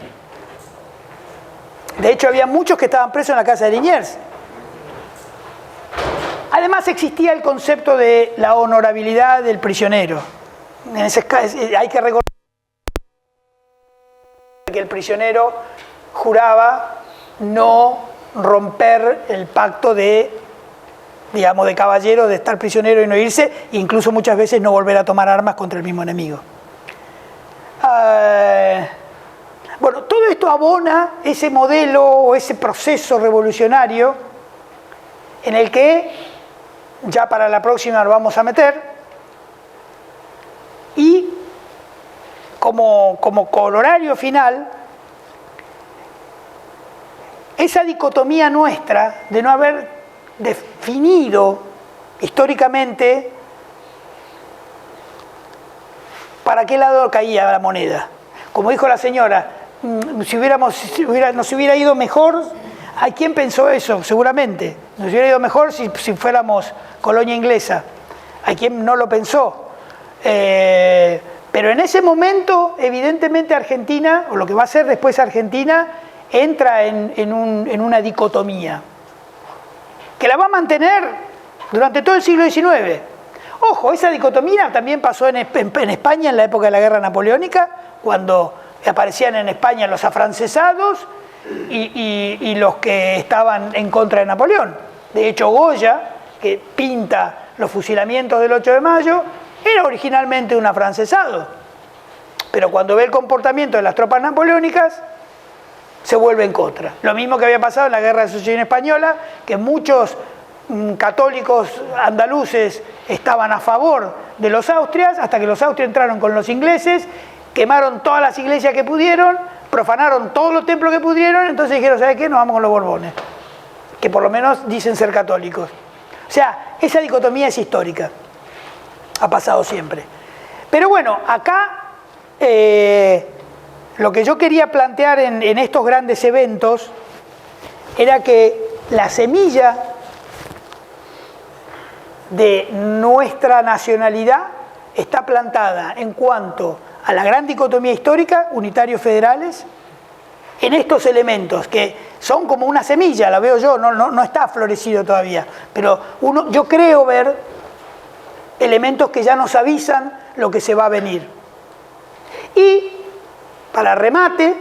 [SPEAKER 1] De hecho, había muchos que estaban presos en la casa de Liniers. Además, existía el concepto de la honorabilidad del prisionero. En ese caso, hay que recordar que el prisionero juraba no romper el pacto de caballero, de estar prisionero y no irse, e incluso muchas veces no volver a tomar armas contra el mismo enemigo. Bueno, todo esto abona ese modelo o ese proceso revolucionario en el que ya para la próxima lo vamos a meter, y como corolario final, esa dicotomía nuestra de no haber definido históricamente para qué lado caía la moneda. Como dijo la señora, nos hubiera ido mejor. ¿A quién pensó eso? Seguramente. Nos hubiera ido mejor si fuéramos colonia inglesa. ¿A quién no lo pensó? Pero en ese momento, evidentemente Argentina, o lo que va a ser después Argentina, entra en una dicotomía. que la va a mantener durante todo el siglo XIX. Ojo, esa dicotomía también pasó en España en la época de la Guerra Napoleónica, cuando aparecían en España los afrancesados y los que estaban en contra de Napoleón. De hecho, Goya, que pinta los fusilamientos del 8 de mayo, era originalmente un afrancesado. Pero cuando ve el comportamiento de las tropas napoleónicas, se vuelve en contra. Lo mismo que había pasado en la Guerra de Sucesión Española, que muchos católicos andaluces estaban a favor de los austrias, hasta que los austrias entraron con los ingleses, quemaron todas las iglesias que pudieron, profanaron todos los templos que pudieron, entonces dijeron, ¿sabes qué? Nos vamos con los Borbones, que por lo menos dicen ser católicos. O sea, esa dicotomía es histórica, ha pasado siempre. Pero bueno, acá lo que yo quería plantear en estos grandes eventos era que la semilla de nuestra nacionalidad está plantada en cuanto a la gran dicotomía histórica, unitarios federales, en estos elementos que son como una semilla, la veo yo, no está florecido todavía, pero yo creo ver elementos que ya nos avisan lo que se va a venir. Y para remate,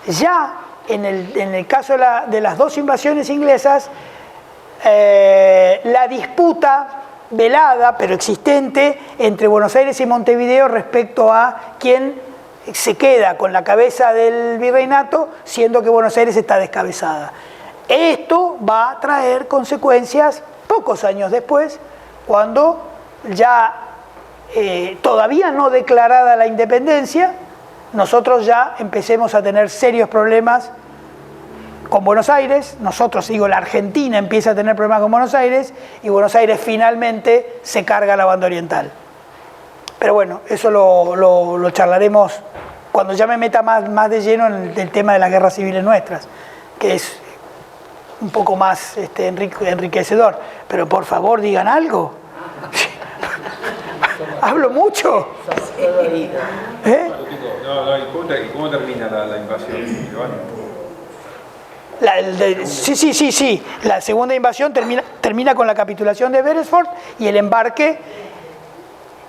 [SPEAKER 1] ya en el caso de las dos invasiones inglesas, la disputa velada pero existente entre Buenos Aires y Montevideo respecto a quién se queda con la cabeza del virreinato, siendo que Buenos Aires está descabezada. Esto va a traer consecuencias pocos años después, cuando ya todavía no declarada la independencia, nosotros ya empecemos a tener serios problemas con Buenos Aires. Nosotros, digo, la Argentina empieza a tener problemas con Buenos Aires y Buenos Aires finalmente se carga la banda oriental. Pero bueno, eso lo charlaremos cuando ya me meta más de lleno en el tema de las guerras civiles nuestras, que es un poco más enriquecedor. Pero por favor, digan algo. ¿Hablo mucho? ¿Eh?
[SPEAKER 6] ¿Y cómo termina la invasión?
[SPEAKER 1] Sí. La segunda invasión termina con la capitulación de Beresford y el embarque.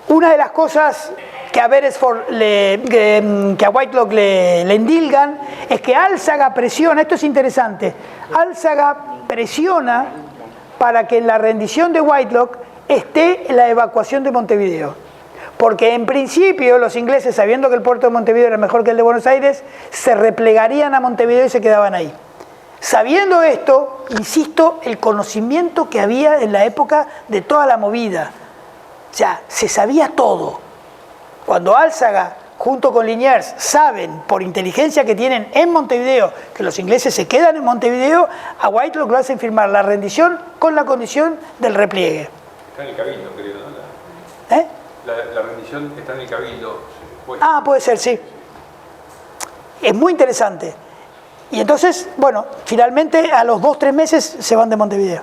[SPEAKER 1] Una de las cosas que a Beresford, que a Whitelock le endilgan, es que Álzaga presiona, esto es interesante, Álzaga presiona para que en la rendición de Whitelock esté la evacuación de Montevideo. Porque en principio los ingleses, sabiendo que el puerto de Montevideo era mejor que el de Buenos Aires, se replegarían a Montevideo y se quedaban ahí. Sabiendo esto, insisto, el conocimiento que había en la época de toda la movida. O sea, se sabía todo. Cuando Álzaga, junto con Liniers, saben, por inteligencia que tienen en Montevideo, que los ingleses se quedan en Montevideo, a Whitelock lo hacen firmar la rendición con la condición del repliegue.
[SPEAKER 6] Está en el cabildo, creo, ¿no? La rendición está en el cabildo.
[SPEAKER 1] Puede ser, sí. Es muy interesante. Y entonces, bueno, finalmente a los 2-3 meses se van de Montevideo.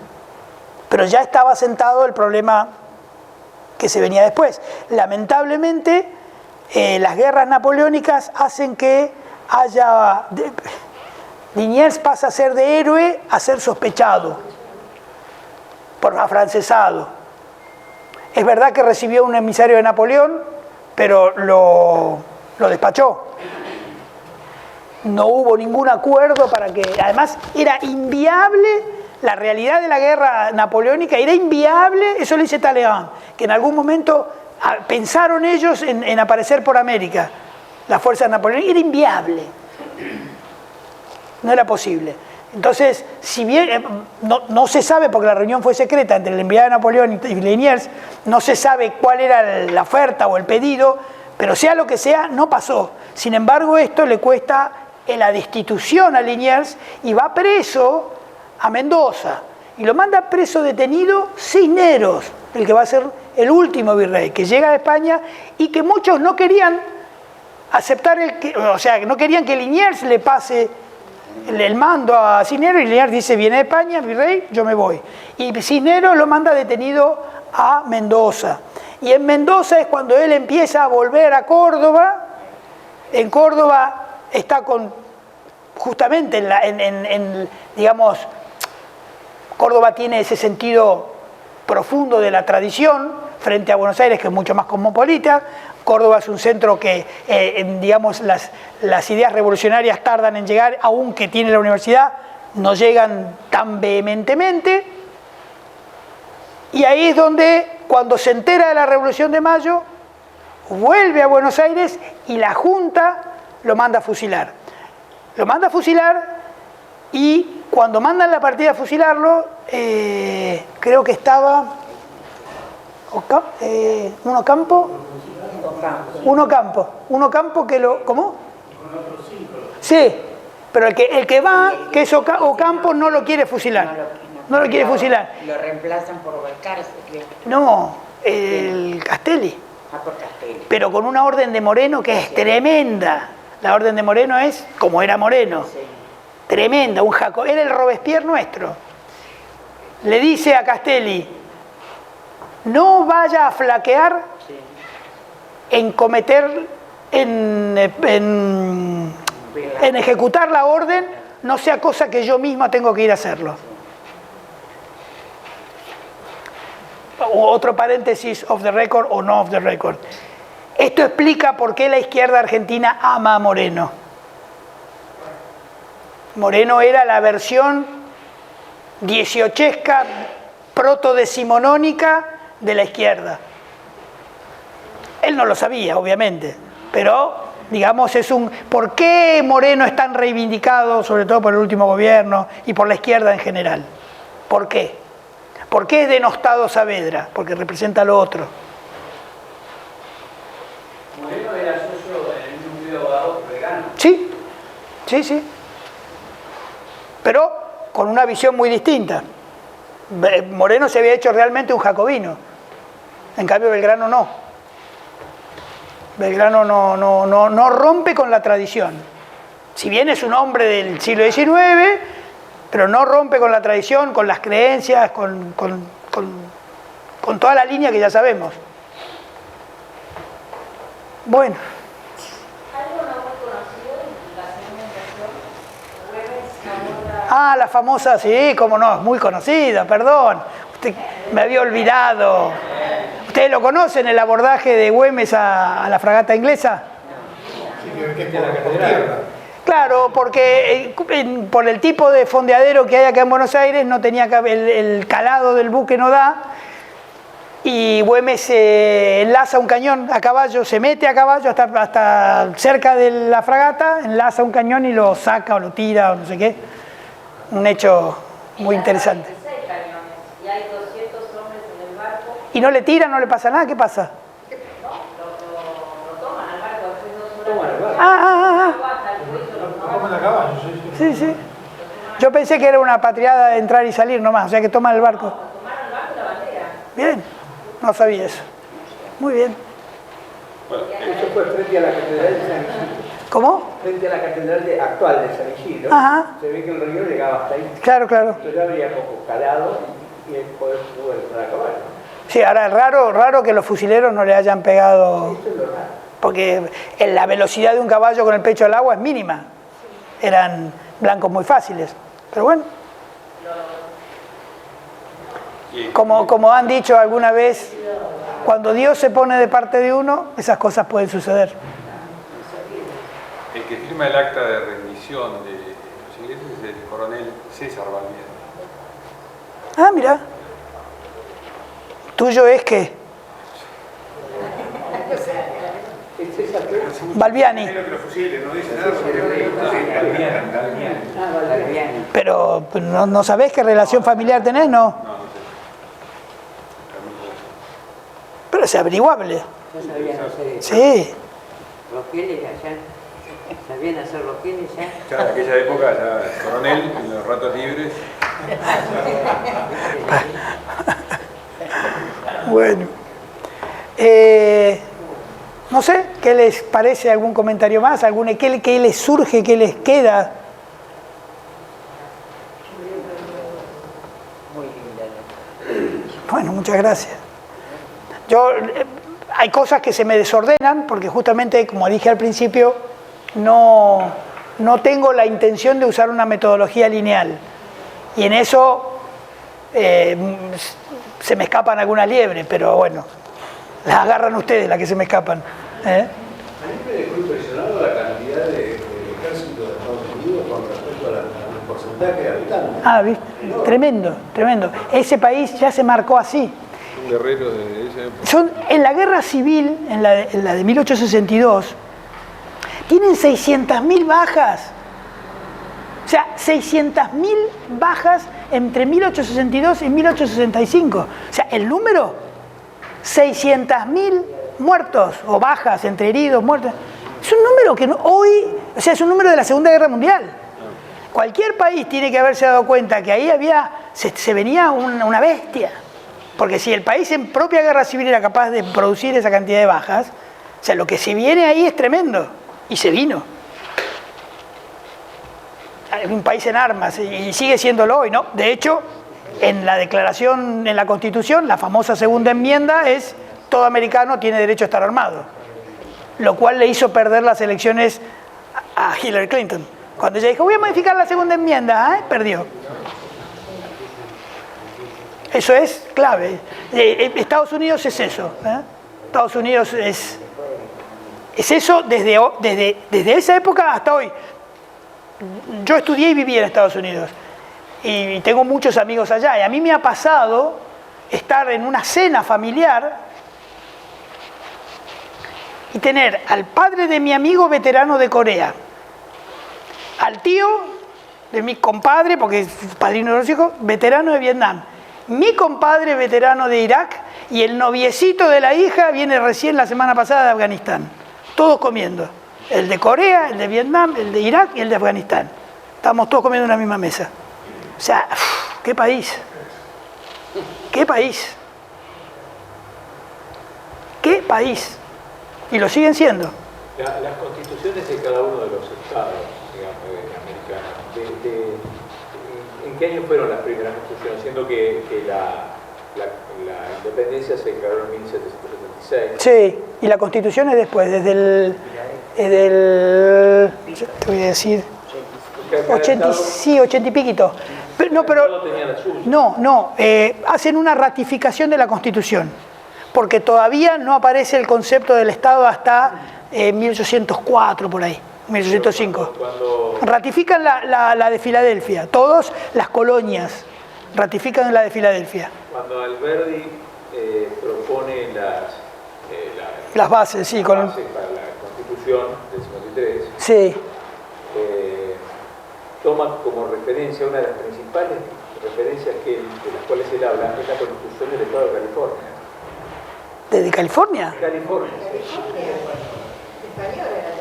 [SPEAKER 1] Pero ya estaba sentado el problema que se venía después. Lamentablemente, las guerras napoleónicas hacen que haya... Liniers pasa a ser de héroe a ser sospechado, por afrancesado. Es verdad que recibió un emisario de Napoleón, pero lo despachó. No hubo ningún acuerdo para que... Además, era inviable, la realidad de la guerra napoleónica era inviable, eso lo dice Talleyrand, que en algún momento pensaron ellos en aparecer por América, las fuerzas napoleónicas, era inviable. No era posible. Entonces, si bien no se sabe, porque la reunión fue secreta entre el enviado de Napoleón y Liniers, no se sabe cuál era la oferta o el pedido, pero sea lo que sea, no pasó. Sin embargo, esto le cuesta la destitución a Liniers y va preso a Mendoza. Y lo manda preso detenido Cisneros, el que va a ser el último virrey, que llega a España y que muchos no querían aceptar, no querían que Liniers le pase el mando a Cisneros, y Liniers dice, viene de España, virrey, yo me voy. Y Cisneros lo manda detenido a Mendoza. Y en Mendoza es cuando él empieza a volver a Córdoba. En Córdoba está justamente digamos, Córdoba tiene ese sentido profundo de la tradición frente a Buenos Aires, que es mucho más cosmopolita. Córdoba es un centro que, digamos, las ideas revolucionarias tardan en llegar, aunque tiene la universidad, no llegan tan vehementemente. Y ahí es donde, cuando se entera de la Revolución de Mayo, vuelve a Buenos Aires y la Junta lo manda a fusilar. Lo manda a fusilar y cuando mandan la partida a fusilarlo, creo que estaba Uno Campo que lo... ¿Cómo? Sí, pero el que va, que es Ocampo, no lo quiere fusilar. No lo quiere fusilar.
[SPEAKER 4] Lo reemplazan por Balcarce, creo.
[SPEAKER 1] No, el Castelli.
[SPEAKER 4] Ah, por Castelli.
[SPEAKER 1] Pero con una orden de Moreno que es tremenda. La orden de Moreno es como era Moreno.
[SPEAKER 4] Sí.
[SPEAKER 1] Tremenda, era el Robespierre nuestro. Le dice a Castelli, no vaya a flaquear en cometer, en ejecutar la orden, no sea cosa que yo misma tengo que ir a hacerlo. Otro paréntesis off the record o no off the record. Esto explica por qué la izquierda argentina ama a Moreno. Moreno era la versión dieciochesca, protodecimonónica de la izquierda. Él no lo sabía, obviamente, pero, digamos, ¿por qué Moreno es tan reivindicado, sobre todo por el último gobierno y por la izquierda en general? ¿Por qué? ¿Por qué es denostado Saavedra? Porque representa lo otro.
[SPEAKER 3] Moreno era socio en un núcleo de abogados veganos.
[SPEAKER 1] Sí, sí, sí. Pero con una visión muy distinta. Moreno se había hecho realmente un jacobino. En cambio Belgrano no. Belgrano no rompe con la tradición. Si bien es un hombre del siglo XIX, pero no rompe con la tradición, con las creencias, con toda la línea que ya sabemos. Bueno.
[SPEAKER 5] ¿Algo no muy conocido en la segunda estación?
[SPEAKER 1] Ah, la famosa, sí, cómo no, es muy conocida, perdón. Usted me había olvidado. ¿Ustedes lo conocen, el abordaje de Güemes a la fragata inglesa?
[SPEAKER 2] Sí, que es por tierra.
[SPEAKER 1] Claro, porque por el tipo de fondeadero que hay acá en Buenos Aires, no tenía el calado del buque no da, y Güemes enlaza un cañón a caballo, se mete a caballo hasta cerca de la fragata, enlaza un cañón y lo saca o lo tira o no sé qué. Un hecho muy interesante.
[SPEAKER 5] 26 cañones y hay 200 hombres en el barco.
[SPEAKER 1] ¿Y no le tiran, no le pasa nada? ¿Qué pasa?
[SPEAKER 5] Lo toman al barco después de 2 horas.
[SPEAKER 2] No comen a caballo, sí.
[SPEAKER 1] Sí, sí. Yo pensé que era una patriada de entrar y salir nomás, o sea que toman el barco.
[SPEAKER 5] Tomaron el barco y la bandera.
[SPEAKER 1] Bien, no sabía eso. Muy bien.
[SPEAKER 3] Eso fue frente a la catedral de San Isidro.
[SPEAKER 1] ¿Cómo?
[SPEAKER 3] Frente a la catedral actual de San Isidro.
[SPEAKER 1] Ajá.
[SPEAKER 3] Se ve que el río llegaba hasta ahí.
[SPEAKER 1] Claro, claro.
[SPEAKER 3] Entonces había poco calado y el poder pudo entrar a caballo.
[SPEAKER 1] Sí, ahora es raro que los fusileros no le hayan pegado,
[SPEAKER 3] Eso es lo raro.
[SPEAKER 1] porque la velocidad de un caballo con el pecho al agua es mínima. Eran blancos muy fáciles. Pero bueno. Como han dicho alguna vez, cuando Dios se pone de parte de uno, esas cosas pueden suceder.
[SPEAKER 9] El que firma el acta de rendición de los ingleses es el coronel César Balbiani.
[SPEAKER 1] Ah, mira. ¿Tuyo es qué? Balbiani. Pero ¿no sabés qué relación familiar tenés? No. Pero es averiguable.
[SPEAKER 8] ¿No sabían hacer
[SPEAKER 1] Sí.
[SPEAKER 8] rosqueles allá? ¿Sabían hacer rosqueles ya?
[SPEAKER 9] Ya en aquella época, ya el coronel, en los ratos libres.
[SPEAKER 1] Bueno. No sé, ¿qué les parece? ¿Algún comentario más? ¿Qué les surge? ¿Qué les queda?
[SPEAKER 8] Muy linda.
[SPEAKER 1] Bueno, muchas gracias. Hay cosas que se me desordenan porque justamente, como dije al principio, no tengo la intención de usar una metodología lineal. Y en eso Se me escapan algunas liebres, pero bueno, las agarran ustedes, las que se me escapan.
[SPEAKER 7] A mí me dejó impresionado la cantidad del ejército de Estados Unidos con respecto al porcentaje de habitantes.
[SPEAKER 1] Ah, ¿viste? Tremendo, tremendo. Ese país ya se marcó así.
[SPEAKER 9] Guerreros de esa época.
[SPEAKER 1] En la guerra civil, en la de 1862, tienen 600.000 bajas. O sea, 600.000 bajas entre 1862 y 1865. O sea, el número, 600.000 muertos o bajas entre heridos, muertos. Es un número que hoy, o sea, es un número de la Segunda Guerra Mundial. Cualquier país tiene que haberse dado cuenta que ahí se venía una bestia. Porque si el país en propia guerra civil era capaz de producir esa cantidad de bajas, o sea, lo que se viene ahí es tremendo. Y se vino. Es un país en armas y sigue siéndolo hoy, ¿no? De hecho, en la declaración, en la Constitución, la famosa segunda enmienda es: todo americano tiene derecho a estar armado. Lo cual le hizo perder las elecciones a Hillary Clinton. Cuando ella dijo, voy a modificar la segunda enmienda, perdió. Eso es clave. Estados Unidos es eso. Estados Unidos es eso desde esa época hasta hoy. Yo estudié y viví en Estados Unidos. Y tengo muchos amigos allá. Y a mí me ha pasado estar en una cena familiar y tener al padre de mi amigo veterano de Corea, al tío de mi compadre, porque es padrino de los hijos, veterano de Vietnam, mi compadre veterano de Irak y el noviecito de la hija viene recién la semana pasada de Afganistán. Todos comiendo. El de Corea, el de Vietnam, el de Irak y el de Afganistán. Estamos todos comiendo en la misma mesa. O sea, qué país. Qué país. Qué país. Y lo siguen siendo.
[SPEAKER 6] Las constituciones de cada uno de los estados, digamos, americanos, ¿en qué año fueron las primeras constituciones? Siendo que la independencia se declaró en 1776.
[SPEAKER 1] Sí, y la constitución es después, desde el te voy a decir, 80 y piquito. Hacen una ratificación de la Constitución, porque todavía no aparece el concepto del Estado hasta 1804, por ahí, 1805. Ratifican la de Filadelfia, todas las colonias ratifican la de Filadelfia.
[SPEAKER 6] Cuando Alberdi propone
[SPEAKER 1] las bases, sí,
[SPEAKER 6] para la Constitución del 53,
[SPEAKER 1] sí.
[SPEAKER 6] Toma como referencia, una de las principales referencias de las cuales él habla, es la Constitución del Estado de California.
[SPEAKER 1] ¿De California?
[SPEAKER 6] California, sí.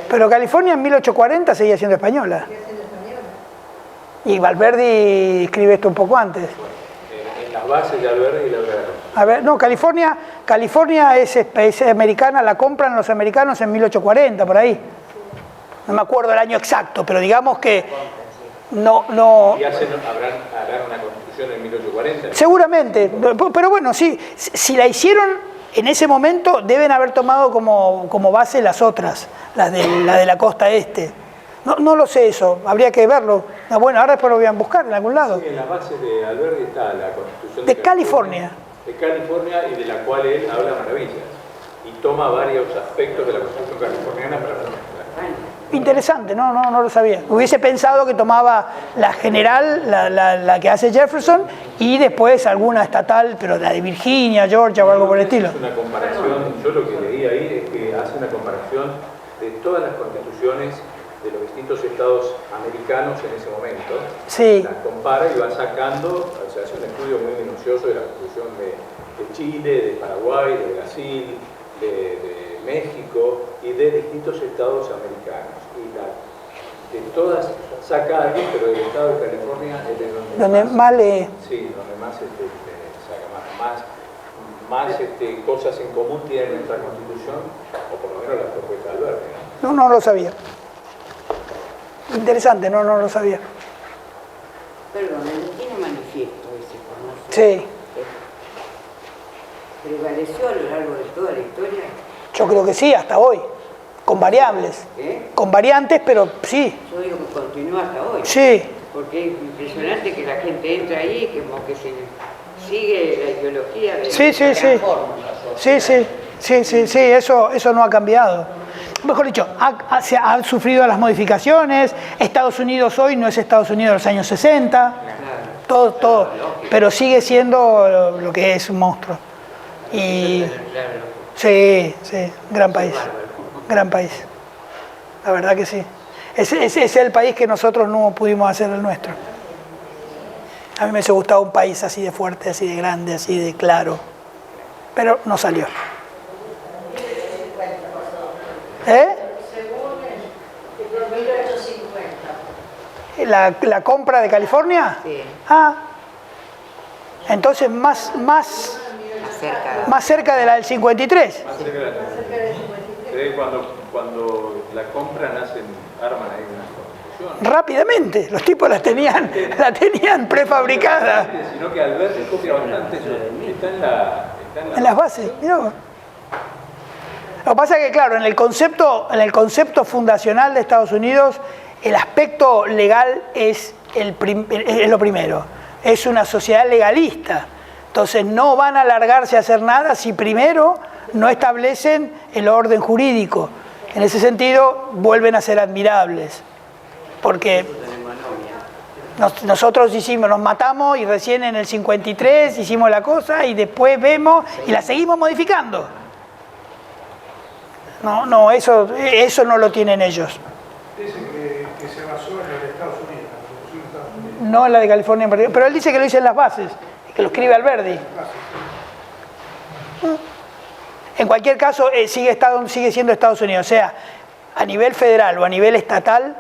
[SPEAKER 1] Pero California en 1840 seguía siendo española. Y Valverdi escribe esto un poco antes.
[SPEAKER 6] En las bases de Alberdi y la verdad.
[SPEAKER 1] A ver, no, California es americana, la compran los americanos en 1840, por ahí. No me acuerdo el año exacto, pero digamos que no.
[SPEAKER 6] ¿Y harán una constitución en 1840?
[SPEAKER 1] Seguramente, pero bueno, sí, si la hicieron en ese momento, deben haber tomado como base las otras, la de la costa este. No lo sé eso, habría que verlo. Bueno, ahora después lo voy a buscar en algún lado.
[SPEAKER 6] Sí, en las bases de Alberdi está la constitución
[SPEAKER 1] de California.
[SPEAKER 6] De California, y de la cual él habla maravillas. Y toma varios aspectos de la constitución californiana para
[SPEAKER 1] Interesante, no lo sabía. Hubiese pensado que tomaba la general, la que hace Jefferson, y después alguna estatal, pero la de Virginia, Georgia o algo por el estilo.
[SPEAKER 6] Es una comparación, yo lo que leí ahí es que hace una comparación de todas las constituciones de los distintos estados americanos en ese momento.
[SPEAKER 1] Sí.
[SPEAKER 6] Las compara y va sacando, o sea, hace un estudio muy minucioso de la constitución de Chile, de Paraguay, de Brasil, de México y de distintos estados americanos. Y de todas saca algo, pero del estado de California es de donde
[SPEAKER 1] más lee.
[SPEAKER 6] Sí, donde más saca más cosas en común tiene nuestra constitución, o por lo menos la propuesta de Alberti.
[SPEAKER 1] No lo sabía. Interesante, no lo sabía.
[SPEAKER 8] Perdón, tiene manifiesto ese famoso.
[SPEAKER 1] Sí.
[SPEAKER 8] ¿Prevaleció a lo largo de toda la historia?
[SPEAKER 1] Yo creo que sí, hasta hoy. Con variables. Con variantes, pero sí.
[SPEAKER 8] Yo digo que continúa hasta hoy.
[SPEAKER 1] Sí.
[SPEAKER 8] Porque es impresionante que la gente entra ahí y como que se sigue la ideología de
[SPEAKER 1] Sí, sí, sí. Sí, eso no ha cambiado. Mejor dicho, se han sufrido las modificaciones. Estados Unidos hoy no es Estados Unidos de los años 60. Todo. Pero sigue siendo lo que es un monstruo. Y sí, gran país. Gran país. La verdad que sí. Ese es el país que nosotros no pudimos hacer el nuestro. A mí me hubiese gustado un país así de fuerte, así de grande, así de claro. Pero no salió.
[SPEAKER 5] Según el 1850.
[SPEAKER 1] ¿La compra de California?
[SPEAKER 8] Sí.
[SPEAKER 1] Entonces más cerca de la del 53.
[SPEAKER 6] Más cerca de la cuando la compran arman ahí una construcción.
[SPEAKER 1] Rápidamente, los tipos la tenían prefabricada.
[SPEAKER 6] Sino que Alberti copia bastante eso. Está en
[SPEAKER 1] las bases. Mirá vos. Lo que pasa es que, claro, en el concepto fundacional de Estados Unidos, el aspecto legal es lo primero. Es una sociedad legalista. Entonces no van a largarse a hacer nada si primero no establecen el orden jurídico. En ese sentido, vuelven a ser admirables. Porque nosotros nos matamos y recién en el 53 hicimos la cosa y después vemos y la seguimos modificando. No, eso no lo tienen ellos.
[SPEAKER 2] Dice que se basó en la de Estados Unidos, la Constitución de Estados Unidos.
[SPEAKER 1] No en la de California en particular, pero él dice que lo dice en las bases, que lo escribe Alberdi. En cualquier caso, sigue siendo Estados Unidos, o sea, a nivel federal o a nivel estatal,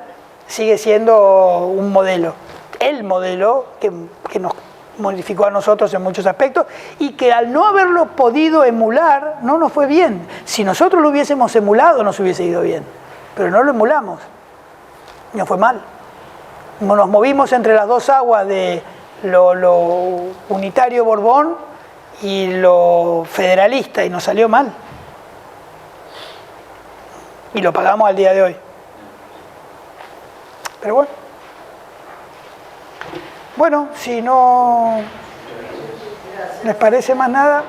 [SPEAKER 1] sigue siendo un modelo. El modelo que nos modificó a nosotros en muchos aspectos y que al no haberlo podido emular, no nos fue bien. Si nosotros lo hubiésemos emulado, nos hubiese ido bien, pero no lo emulamos. Nos fue mal. Nos movimos entre las dos aguas de lo unitario Borbón y lo federalista y nos salió mal. Y lo pagamos al día de hoy. Pero bueno. Bueno, si no les parece más nada...